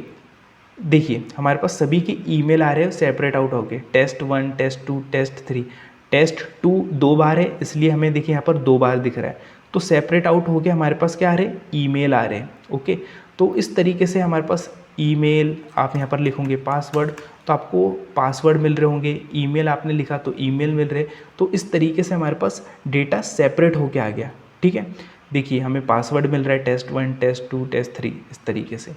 देखिए हमारे पास सभी के ईमेल आ रहे हैं सेपरेट आउट होके, test1, test2, test3। test2 2 बार है, इसलिए हमें देखिए यहाँ पर 2 बार दिख रहा है, तो सेपरेट आउट हो गया, हमारे पास क्या आ रहे हैं, ईमेल आ रहे हैं। ओके, तो इस तरीके से हमारे पास ईमेल, आप यहाँ पर लिखोगे पासवर्ड तो आपको पासवर्ड मिल रहे होंगे, ईमेल आपने लिखा तो ईमेल मिल रहे, तो इस तरीके से हमारे पास डेटा सेपरेट होके आ गया। ठीक है, देखिए हमें पासवर्ड मिल रहा है test1, test2, test3 इस तरीके से।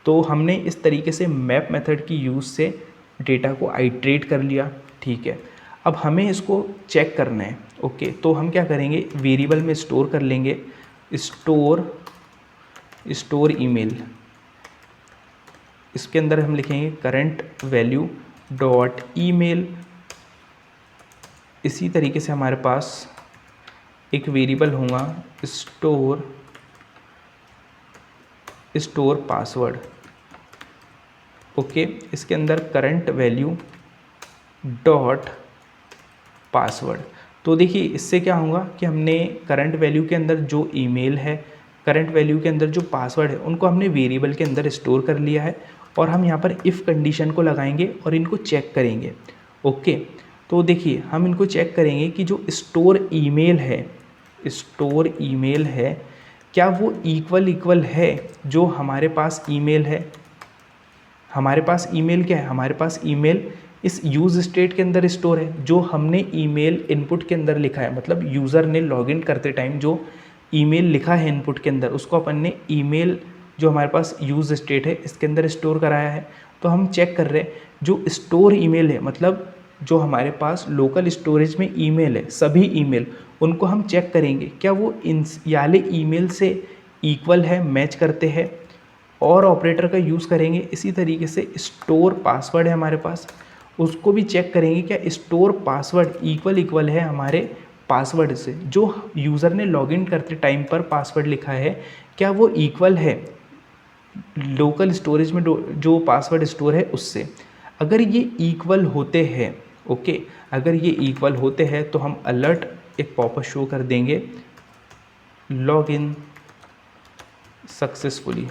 तो हमने इस तरीके से मैप मेथड की यूज़ से डेटा को आइट्रेट कर लिया। ठीक है, अब हमें इसको चेक करना है। ओके, तो हम क्या करेंगे, वेरिएबल में स्टोर कर लेंगे, स्टोर ईमेल, इसके अंदर हम लिखेंगे करंट वैल्यू डॉट ईमेल। इसी तरीके से हमारे पास एक वेरिएबल होगा स्टोर पासवर्ड। ओके, इसके अंदर करंट वैल्यू डॉट पासवर्ड। तो देखिए इससे क्या होगा कि हमने करंट वैल्यू के अंदर जो ईमेल है, करंट वैल्यू के अंदर जो पासवर्ड है, उनको हमने वेरिएबल के अंदर स्टोर कर लिया है, और हम यहाँ पर इफ़ कंडीशन को लगाएंगे और इनको चेक करेंगे। ओके, तो देखिए हम इनको चेक करेंगे कि जो स्टोर ईमेल है क्या वो इक्वल है जो हमारे पास ईमेल है। हमारे पास ईमेल क्या है, हमारे पास ईमेल इस यूज़ स्टेट के अंदर स्टोर है, जो हमने ईमेल इनपुट के अंदर लिखा है, मतलब यूज़र ने लॉगिन करते टाइम जो ईमेल लिखा है इनपुट के अंदर, उसको अपन ने ईमेल जो हमारे पास यूज़ स्टेट है इसके अंदर स्टोर कराया है। तो हम चेक कर रहे हैं जो स्टोर ईमेल है, मतलब जो हमारे पास लोकल स्टोरेज में ईमेल है, सभी ईमेल, उनको हम चेक करेंगे क्या वो इन वाले ईमेल से इक्वल है, मैच करते हैं, और ऑपरेटर का यूज़ करेंगे। इसी तरीके से स्टोर पासवर्ड है हमारे पास, उसको भी चेक करेंगे क्या स्टोर पासवर्ड इक्वल है हमारे पासवर्ड से, जो यूज़र ने लॉगिन करते टाइम पर पासवर्ड लिखा है, क्या वो इक्वल है लोकल स्टोरेज में जो पासवर्ड स्टोर है उससे। अगर ये इक्वल होते हैं, ओके, अगर ये इक्वल होते हैं तो हम अलर्ट एक पॉपअप शो कर देंगे, लॉगिन सक्सेसफुली,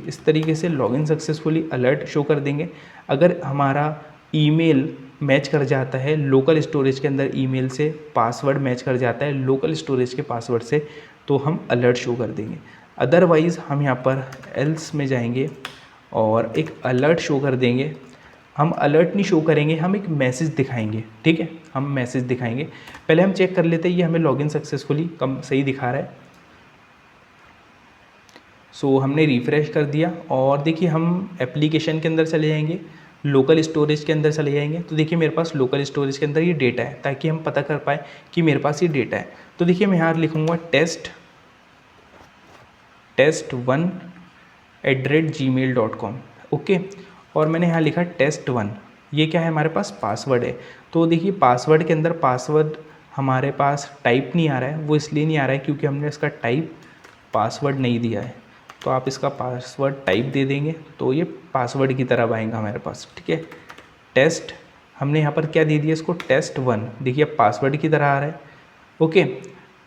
इस तरीके से लॉगिन सक्सेसफुली अलर्ट शो कर देंगे। अगर हमारा ईमेल मैच कर जाता है लोकल स्टोरेज के अंदर, ईमेल से पासवर्ड मैच कर जाता है लोकल स्टोरेज के पासवर्ड से, तो हम अलर्ट शो कर देंगे। अदरवाइज़ हम यहाँ पर एल्स में जाएंगे और एक अलर्ट शो कर देंगे। हम अलर्ट नहीं शो करेंगे, हम एक मैसेज दिखाएंगे। ठीक है, हम मैसेज दिखाएंगे। पहले हम चेक कर लेते हैं ये हमें लॉगिन सक्सेसफुली कम सही दिखा रहा है। सो हमने रिफ़्रेश कर दिया और देखिए हम एप्लीकेशन के अंदर चले जाएंगे, लोकल स्टोरेज के अंदर चले जाएंगे, तो देखिए मेरे पास लोकल स्टोरेज के अंदर ये डेटा है, ताकि हम पता कर पाए कि मेरे पास ये डेटा है। तो देखिए मैं यहाँ लिखूँगा test1@gmail.com। ओके, और मैंने यहाँ लिखा test1, ये क्या है हमारे पास पासवर्ड है। तो देखिए पासवर्ड के अंदर पासवर्ड हमारे पास टाइप नहीं आ रहा है, वो इसलिए नहीं आ रहा है क्योंकि हमने इसका टाइप पासवर्ड नहीं दिया है। तो आप इसका पासवर्ड टाइप दे देंगे तो ये पासवर्ड की तरह आएगा हमारे पास। ठीक है, टेस्ट हमने यहाँ पर क्या दे दिया इसको, test1, देखिए अब पासवर्ड की तरह आ रहा है। ओके,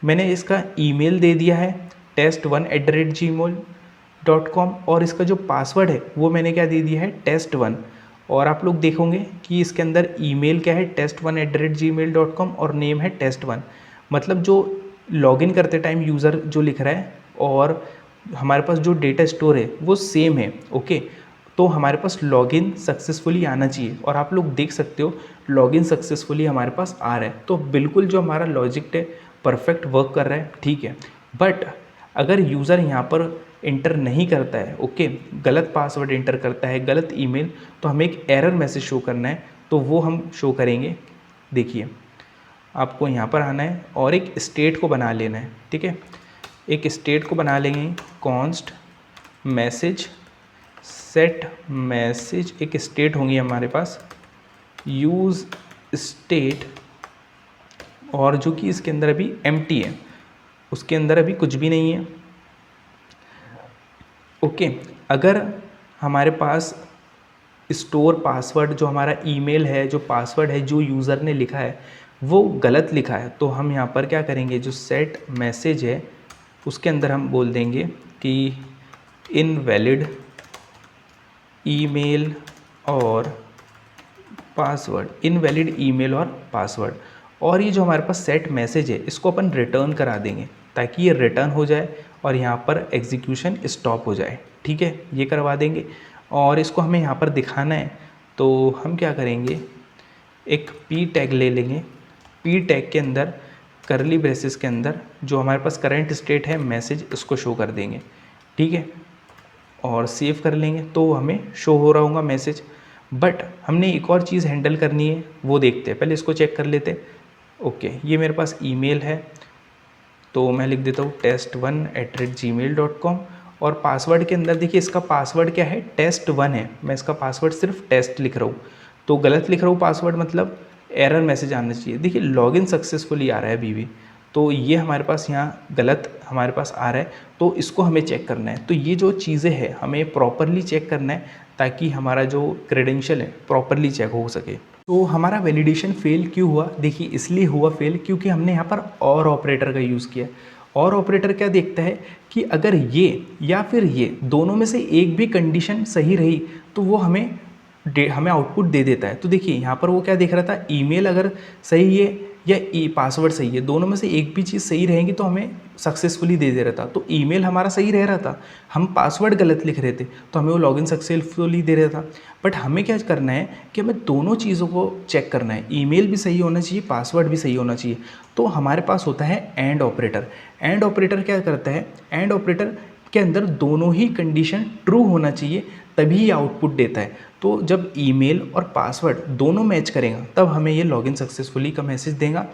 मैंने इसका ईमेल दे दिया है test1@gmail.com, और इसका जो पासवर्ड है वो मैंने क्या दे दिया है, test1। और आप लोग देखोगे कि इसके अंदर ईमेल क्या है, test1@gmail.com, और नेम है test1। मतलब जो लॉगिन करते टाइम यूज़र जो लिख रहा है और हमारे पास जो डेटा स्टोर है वो सेम है। ओके, तो हमारे पास लॉगिन सक्सेसफुली आना चाहिए, और आप लोग देख सकते हो लॉगिन सक्सेसफुली हमारे पास आ रहा है। तो बिल्कुल जो हमारा लॉजिक है परफेक्ट वर्क कर रहा है, ठीक है। बट अगर यूज़र यहाँ पर इंटर नहीं करता है, ओके, गलत पासवर्ड इंटर करता है, गलत ईमेल, तो हमें एक एरर मैसेज शो करना है, तो वो हम शो करेंगे। देखिए आपको यहाँ पर आना है और एक स्टेट को बना लेना है, ठीक है। एक स्टेट को बना लेंगे, कॉन्स्ट मैसेज सेट मैसेज, एक स्टेट होंगी हमारे पास यूज़ स्टेट, और जो कि इसके अंदर अभी एम्प्टी है, उसके अंदर अभी कुछ भी नहीं है, ओके। अगर हमारे पास स्टोर पासवर्ड जो हमारा ईमेल है, जो पासवर्ड है जो यूज़र ने लिखा है वो गलत लिखा है, तो हम यहाँ पर क्या करेंगे, जो सेट मैसेज है उसके अंदर हम बोल देंगे कि इनवैलिड ईमेल और पासवर्ड, इनवैलिड ईमेल और पासवर्ड। और ये जो हमारे पास सेट मैसेज है इसको अपन रिटर्न करा देंगे ताकि ये रिटर्न हो जाए और यहाँ पर एग्जीक्यूशन स्टॉप हो जाए, ठीक है, ये करवा देंगे। और इसको हमें यहाँ पर दिखाना है, तो हम क्या करेंगे, एक पी टैग ले लेंगे, पी टैग के अंदर करली ब्रेसेस के अंदर जो हमारे पास करंट स्टेट है मैसेज इसको शो कर देंगे, ठीक है, और सेव कर लेंगे तो हमें शो हो रहा होगा मैसेज। बट हमने एक और चीज़ हैंडल करनी है, वो देखते हैं, पहले इसको चेक कर लेते हैं। ओके, ये मेरे पास ईमेल है, तो मैं लिख देता हूँ test1@gmail.com, और पासवर्ड के अंदर देखिए इसका पासवर्ड क्या है, test1 है, मैं इसका पासवर्ड सिर्फ टेस्ट लिख रहा हूँ, तो गलत लिख रहा हूँ पासवर्ड, मतलब एरर मैसेज आना चाहिए। देखिए लॉगिन सक्सेसफुली आ रहा है अभी भी, तो ये हमारे पास यहाँ गलत हमारे पास आ रहा है, तो इसको हमें चेक करना है। तो ये जो चीज़ें हैं हमें प्रॉपरली चेक करना है ताकि हमारा जो क्रेडेंशियल है प्रॉपरली चेक हो सके। तो हमारा वैलिडेशन फेल क्यों हुआ, देखिए इसलिए हुआ फेल क्योंकि हमने यहाँ पर और ऑपरेटर का यूज़ किया। और ऑपरेटर क्या देखता है कि अगर ये या फिर ये दोनों में से एक भी कंडीशन सही रही तो वो हमें आउटपुट दे देता है। तो देखिए यहाँ पर वो क्या देख रहा था, ईमेल अगर सही है या पासवर्ड सही है, दोनों में से एक भी चीज़ सही रहेगी तो हमें सक्सेसफुली दे रहा था। तो ईमेल हमारा सही रह रहा था, हम पासवर्ड गलत लिख रहे थे तो हमें वो लॉगिन सक्सेसफुली दे रहा था। बट हमें क्या करना है कि हमें दोनों चीज़ों को चेक करना है, ईमेल भी सही होना चाहिए, पासवर्ड भी सही होना चाहिए। तो हमारे पास होता है एंड ऑपरेटर। एंड ऑपरेटर क्या करता है, एंड ऑपरेटर के अंदर दोनों ही कंडीशन ट्रू होना चाहिए तभी ये आउटपुट देता है। तो जब ईमेल और पासवर्ड दोनों मैच करेगा तब हमें ये लॉगिन सक्सेसफुली का मैसेज देगा।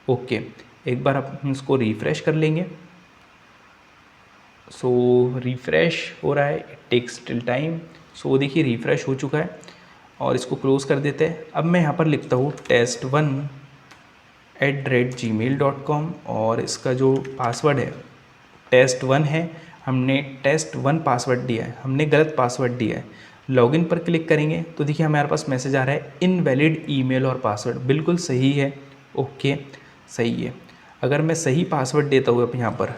ओके, एक बार हम इसको रिफ़्रेश कर लेंगे। सो रिफ़्रेश हो रहा है, इट टेक्स टिल टाइम। सो देखिए रिफ़्रेश हो चुका है और इसको क्लोज़ कर देते हैं। अब मैं यहाँ पर लिखता हूँ test1@gmail.com और इसका जो पासवर्ड है test1 है, हमने test1 पासवर्ड दिया है, हमने गलत पासवर्ड दिया है। लॉगिन पर क्लिक करेंगे तो देखिए हमारे पास मैसेज आ रहा है इनवैलिड ईमेल और पासवर्ड, बिल्कुल सही है, ओके सही है। अगर मैं सही पासवर्ड देता हूँ अब यहाँ पर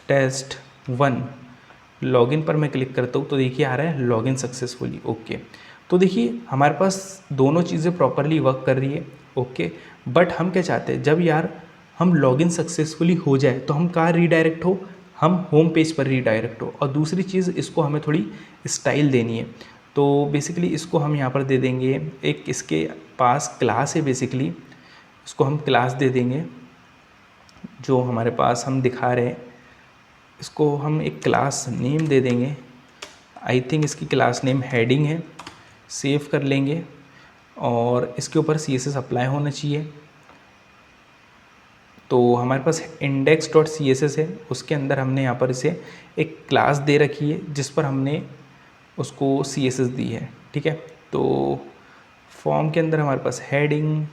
test1 लॉगिन पर मैं क्लिक करता हूँ तो देखिए आ रहा है लॉगिन सक्सेसफुली, ओके। तो देखिए हमारे पास दोनों चीज़ें प्रॉपरली वर्क कर रही है, ओके। बट हम क्या चाहते हैं, जब यार हम लॉगिन सक्सेसफुली हो जाए तो हम कहाँ रीडायरेक्ट हो, हम होम पेज पर रीडायरेक्ट हो। और दूसरी चीज़, इसको हमें थोड़ी स्टाइल देनी है, तो बेसिकली इसको हम यहाँ पर दे देंगे, एक इसके पास क्लास है बेसिकली, इसको हम क्लास दे देंगे जो हमारे पास हम दिखा रहे हैं, इसको हम एक क्लास नेम दे देंगे। आई थिंक इसकी क्लास नेम हेडिंग है। सेव कर लेंगे और इसके ऊपर CSS अप्लाई होना चाहिए। तो हमारे पास index.css है, उसके अंदर हमने यहाँ पर इसे एक क्लास दे रखी है जिस पर हमने उसको CSS दी है, ठीक है। तो फॉर्म के अंदर हमारे पास हेडिंग,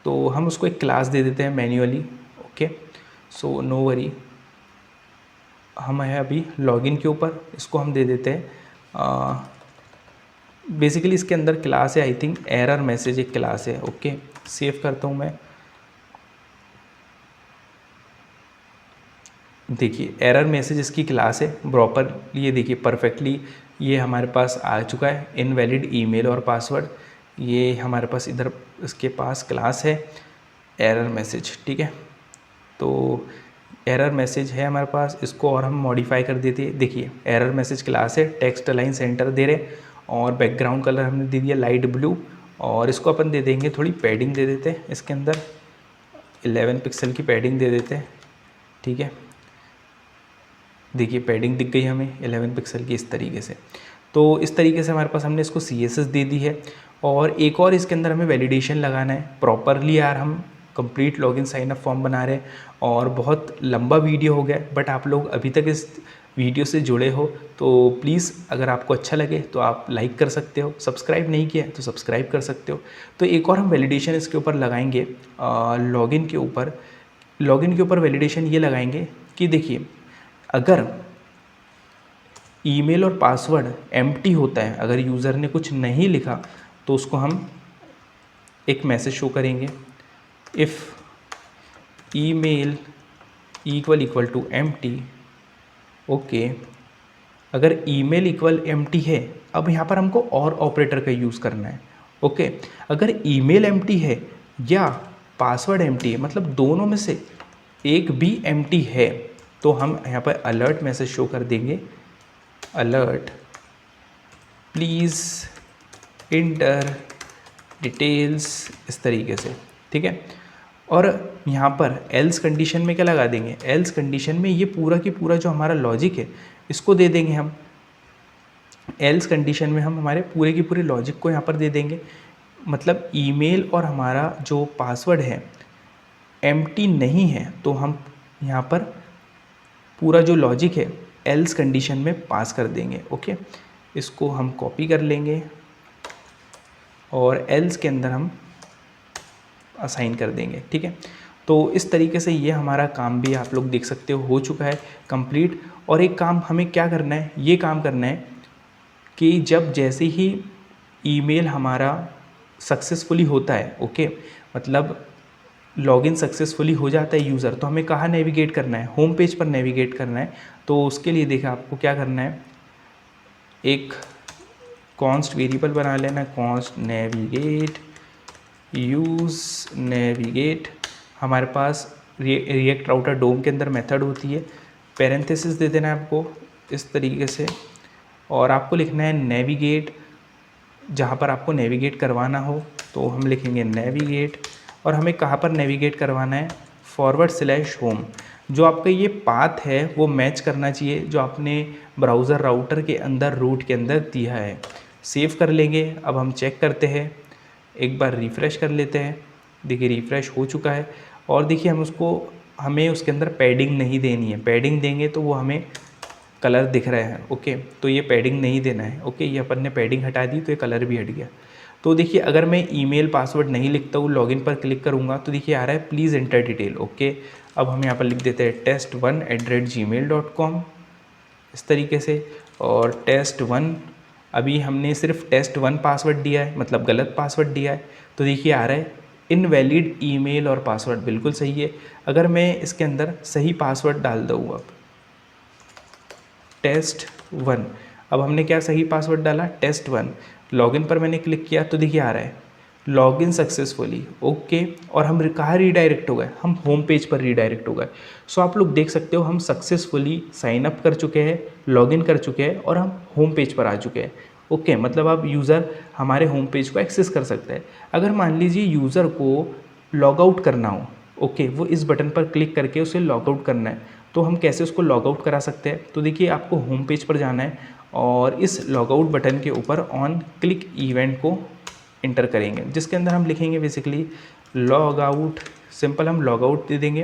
तो हम उसको एक क्लास दे देते हैं manually, okay. So no worry, हम है अभी लॉगिन के ऊपर, इसको हम दे देते हैं बेसिकली इसके अंदर क्लास है, आई थिंक एरर मैसेज एक क्लास है, ओके। सेव करता हूँ मैं। देखिए एरर मैसेज इसकी क्लास है प्रॉपर, ये देखिए परफेक्टली ये हमारे पास आ चुका है, इनवैलिड ईमेल और पासवर्ड, ये हमारे पास इधर इसके पास क्लास है एरर मैसेज, ठीक है। तो एरर मैसेज है हमारे पास, इसको और हम मॉडिफाई कर देते हैं। देखिए एरर मैसेज क्लास है, टेक्स्ट अलाइन सेंटर दे रहे, और बैकग्राउंड कलर हमने दे दिया लाइट ब्लू, और इसको अपन दे देंगे थोड़ी पैडिंग दे देते हैं, इसके अंदर 11 पिक्सल की पैडिंग दे देते हैं। ठीक है, देखिए पैडिंग दिख गई हमें 11 पिक्सल की इस तरीके से। तो इस तरीके से हमारे पास हमने इसको CSS दे दी है। और एक और इसके अंदर हमें वैलिडेशन लगाना है प्रॉपरली। यार हम complete login sign up form बना रहे हैं, और बहुत लंबा वीडियो हो गया, बट आप लोग अभी तक इस वीडियो से जुड़े हो तो प्लीज़ अगर आपको अच्छा लगे तो आप लाइक कर सकते हो, सब्सक्राइब नहीं किया तो सब्सक्राइब कर सकते हो। तो एक और हम वैलिडेशन इसके ऊपर लगाएंगे लॉगिन के ऊपर वैलिडेशन ये लगाएंगे कि देखिए अगर ईमेल और पासवर्ड एम्प्टी होता है, अगर यूज़र ने कुछ नहीं लिखा, तो उसको हम एक मैसेज शो करेंगे, if email equal to empty. Okay, अगर ईमेल इक्वल एम्प्टी है, अब यहाँ पर हमको और ऑपरेटर का यूज़ करना है। ओके, अगर ईमेल एम्प्टी है या पासवर्ड एम्प्टी है, मतलब दोनों में से एक भी एम्प्टी है, तो हम यहाँ पर अलर्ट मैसेज शो कर देंगे, अलर्ट प्लीज़ इंटर डिटेल्स, इस तरीके से। ठीक है, और यहाँ पर एल्स कंडीशन में क्या लगा देंगे, एल्स कंडीशन में ये पूरा की पूरा जो हमारा लॉजिक है इसको दे देंगे हम। एल्स कंडीशन में हम हमारे पूरे की पूरे लॉजिक को यहाँ पर दे देंगे, मतलब ईमेल और हमारा जो पासवर्ड है एम्प्टी नहीं है, तो हम यहाँ पर पूरा जो लॉजिक है एल्स कंडीशन में पास कर देंगे। ओके, इसको हम कॉपी कर लेंगे और एल्स के अंदर हम असाइन कर देंगे। ठीक है, तो इस तरीके से ये हमारा काम भी आप लोग देख सकते हो चुका है कंप्लीट। और एक काम हमें क्या करना है, ये काम करना है कि जब जैसे ही ईमेल हमारा सक्सेसफुली होता है, ओके, मतलब लॉगिन सक्सेसफुली हो जाता है यूज़र, तो हमें कहाँ नेविगेट करना है, होम पेज पर नेविगेट करना है। तो उसके लिए देखा आपको क्या करना है, एक कॉन्स्ट वेरिएबल बना लेना, कॉन्स्ट नेविगेट यूज़ नेविगेट। हमारे पास रिएक्ट राउटर डोम के अंदर मेथड होती है, पैरेंथेसिस दे देना है आपको इस तरीके से, और आपको लिखना है नेविगेट। जहाँ पर आपको नेविगेट करवाना हो तो हम लिखेंगे नेविगेट, और हमें कहाँ पर नेविगेट करवाना है, /होम। जो आपका ये पाथ है वो मैच करना चाहिए जो आपने ब्राउज़र राउटर के अंदर रूट के अंदर दिया है। सेव कर लेंगे। अब हम चेक करते हैं, एक बार रिफ़्रेश कर लेते हैं। देखिए रिफ़्रेश हो चुका है, और देखिए हमें उसके अंदर पैडिंग नहीं देनी है, पैडिंग देंगे तो वो हमें कलर दिख रहे हैं। ओके, तो ये पैडिंग नहीं देना है। ओके, ये अपन ने पैडिंग हटा दी तो ये कलर भी हट गया। तो देखिए अगर मैं ईमेल पासवर्ड नहीं लिखता हूँ, लॉगिन पर क्लिक करूँगा तो देखिए आ रहा है प्लीज़ एंटर डिटेल। ओके, अब हम यहाँ पर लिख देते हैं test1@gmail.com इस तरीके से, और test1 अभी हमने सिर्फ test1 पासवर्ड दिया है, मतलब गलत पासवर्ड दिया है। तो देखिए आ रहा है इनवैलिड ईमेल और पासवर्ड, बिल्कुल सही है। अगर मैं इसके अंदर सही पासवर्ड डाल दूँ, अब test1, अब हमने क्या सही पासवर्ड डाला, test1, लॉगिन पर मैंने क्लिक किया तो देखिए आ रहा है लॉगिन सक्सेसफुली। ओके, और हम कहाँ रीडायरेक्ट हो गए, हम होम पेज पर रीडायरेक्ट हो गए। सो आप लोग देख सकते हो हम सक्सेसफुली साइन अप कर चुके हैं, लॉगिन कर चुके हैं, और हम होम पेज पर आ चुके हैं। ओके, मतलब अब यूज़र हमारे होम पेज को एक्सेस कर सकता है। अगर मान लीजिए यूज़र को लॉग आउट करना हो, ओके, वो इस बटन पर क्लिक करके उसे लॉग आउट करना है, तो हम कैसे उसको लॉग आउट करा सकते हैं। तो देखिए आपको होम पेज पर जाना है, और इस लॉग आउट बटन के ऊपर ऑन क्लिक इवेंट को इंटर करेंगे, जिसके अंदर हम लिखेंगे बेसिकली लॉग आउट। सिंपल हम लॉग आउट दे देंगे,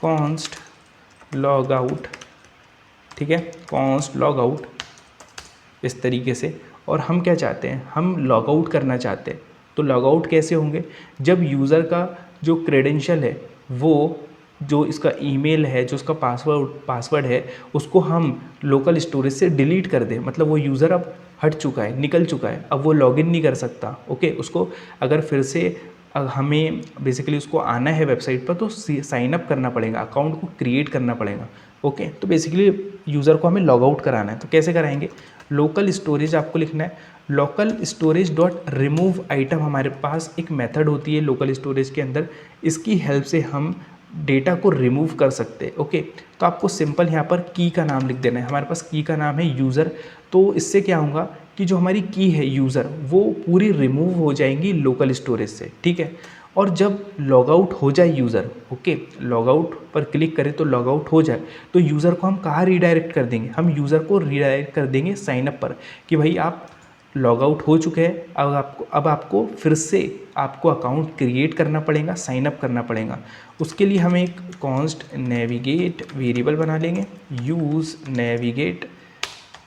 कॉन्स्ट लॉग आउट। ठीक है, कॉन्स्ट लॉग आउट इस तरीके से। और हम क्या चाहते हैं, हम लॉग आउट करना चाहते हैं। तो लॉग आउट कैसे होंगे, जब यूज़र का जो क्रेडेंशियल है, वो जो इसका ईमेल है, जो उसका पासवर्ड है, उसको हम लोकल स्टोरेज से डिलीट कर दें, मतलब वो यूज़र अब हट चुका है, निकल चुका है, अब वो लॉगिन नहीं कर सकता। ओके, उसको अगर फिर से हमें बेसिकली उसको आना है वेबसाइट पर, तो साइन अप करना पड़ेगा, अकाउंट को क्रिएट करना पड़ेगा। ओके, तो बेसिकली यूज़र को हमें लॉग आउट कराना है। तो कैसे कराएंगे, लोकल स्टोरेज आपको लिखना है, local storage dot remove item. हमारे पास एक मेथड होती है लोकल स्टोरेज के अंदर, इसकी हेल्प से हम डेटा को रिमूव कर सकते हैं। ओके, तो आपको सिंपल यहाँ पर की का नाम लिख देना है। हमारे पास की का नाम है यूज़र, तो इससे क्या होगा कि जो हमारी की है यूज़र वो पूरी रिमूव हो जाएंगी लोकल स्टोरेज से, ठीक है। और जब लॉग आउट हो जाए यूज़र, ओके, लॉग आउट पर क्लिक करें तो लॉग आउट हो जाए, तो यूज़र को हम कहाँ रीडायरेक्ट कर देंगे, हम यूज़र को रीडायरेक्ट कर देंगे साइनअप पर, कि भाई आप लॉग आउट हो चुके हैं, अब आपको फिर से आपको अकाउंट क्रिएट करना पड़ेगा, साइन अप करना पड़ेगा। उसके लिए हम एक कॉन्स्ट नेविगेट वेरिएबल बना लेंगे, यूज़ नेविगेट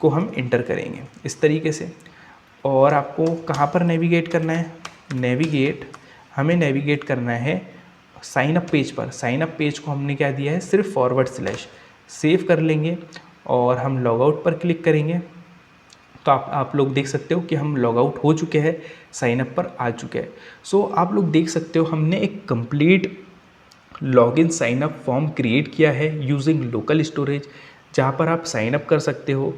को हम इंटर करेंगे इस तरीके से। और आपको कहाँ पर नेविगेट करना है, हमें नेविगेट करना है साइन अप पेज पर। साइन अप पेज को हमने क्या दिया है, सिर्फ / सेव कर लेंगे और हम लॉग आउट पर क्लिक करेंगे। तो आप लोग देख सकते हो कि हम लॉग आउट हो चुके हैं, साइन अप पर आ चुके हैं। सो आप लोग देख सकते हो हमने एक complete login sign up form create किया है यूजिंग लोकल स्टोरेज, जहाँ पर आप साइन अप कर सकते हो,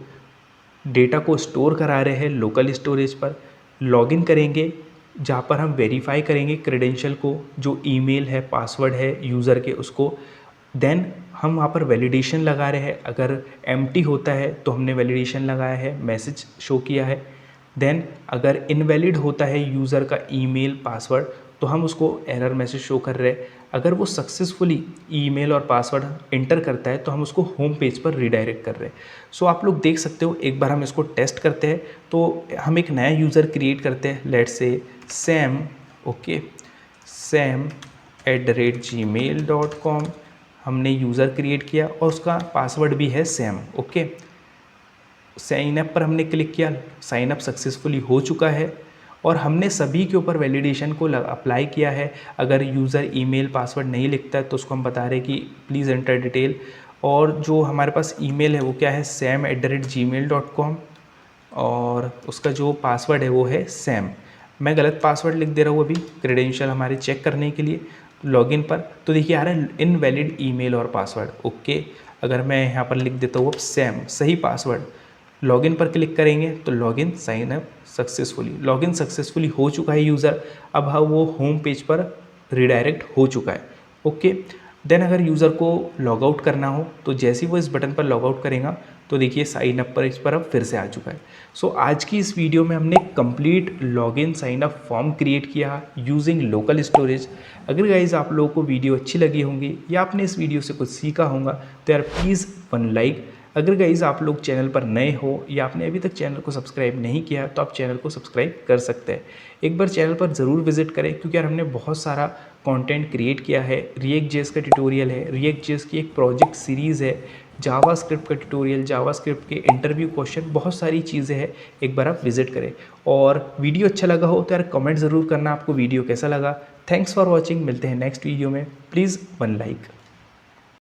डेटा को स्टोर करा रहे हैं लोकल स्टोरेज पर, लॉगिन करेंगे जहाँ पर हम वेरीफाई करेंगे क्रेडेंशियल को, जो ईमेल है, पासवर्ड है यूज़र के, उसको। देन हम वहाँ पर वैलिडेशन लगा रहे हैं, अगर एम्प्टी होता है तो हमने वैलिडेशन लगाया है, मैसेज शो किया है। देन अगर इनवैलिड होता है यूज़र का ईमेल पासवर्ड तो हम उसको एरर मैसेज शो कर रहे हैं। अगर वो सक्सेसफुली ईमेल और पासवर्ड इंटर करता है तो हम उसको होम पेज पर रीडायरेक्ट कर रहे हैं। सो आप लोग देख सकते हो, एक बार हम इसको टेस्ट करते हैं। तो हम एक नया यूज़र क्रिएट करते हैं, let's say Sam, okay, sam@gmail.com हमने यूज़र क्रिएट किया और उसका पासवर्ड भी है सैम, ओके। साइन अप पर हमने क्लिक किया, साइन अप सक्सेसफुली हो चुका है और हमने सभी के ऊपर वैलिडेशन को अप्लाई किया है। अगर यूज़र ईमेल पासवर्ड नहीं लिखता है तो उसको हम बता रहे हैं कि प्लीज़ एंटर डिटेल, और जो हमारे पास ईमेल है वो क्या है, sam@gmail.com, और उसका जो पासवर्ड है वो है सैम। मैं गलत पासवर्ड लिख दे रहा हूँ अभी क्रेडेंशियल हमारे चेक करने के लिए लॉगिन पर, तो देखिए आ रहा है इनवैलिड ईमेल और पासवर्ड, ओके। अगर मैं यहाँ पर लिख देता हूँ अब सैम, सही पासवर्ड, लॉगिन पर क्लिक करेंगे तो login sign up successfully, login successfully हो चुका है यूज़र। अब हाँ वो होम पेज पर रिडायरेक्ट हो चुका है, ओके। देन अगर यूज़र को लॉग आउट करना हो तो जैसे ही वो इस बटन पर लॉग आउट करेगा तो देखिए साइन अप पर इस पर अब फिर से आ चुका है। सो आज की इस वीडियो में हमने complete login sign up form create किया यूजिंग लोकल स्टोरेज। अगर गाइज आप लोगों को वीडियो अच्छी लगी होंगी या आपने इस वीडियो से कुछ सीखा होगा तो यार प्लीज़ 1 लाइक। अगर गाइज़ आप लोग चैनल पर नए हो या आपने अभी तक चैनल को सब्सक्राइब नहीं किया तो आप चैनल को सब्सक्राइब कर सकते हैं। एक बार चैनल पर ज़रूर विजिट करें क्योंकि यार हमने बहुत सारा कंटेंट क्रिएट किया है। React.js का ट्यूटोरियल है, React.js की एक प्रोजेक्ट सीरीज़ है, जावास्क्रिप्ट का ट्यूटोरियल, जावास्क्रिप्ट के इंटरव्यू क्वेश्चन, बहुत सारी चीज़ें हैं। एक बार आप विजिट करें और वीडियो अच्छा लगा हो तो यार कमेंट ज़रूर करना आपको वीडियो कैसा लगा। थैंक्स फॉर वॉचिंग, मिलते हैं नेक्स्ट वीडियो में। Please 1 like.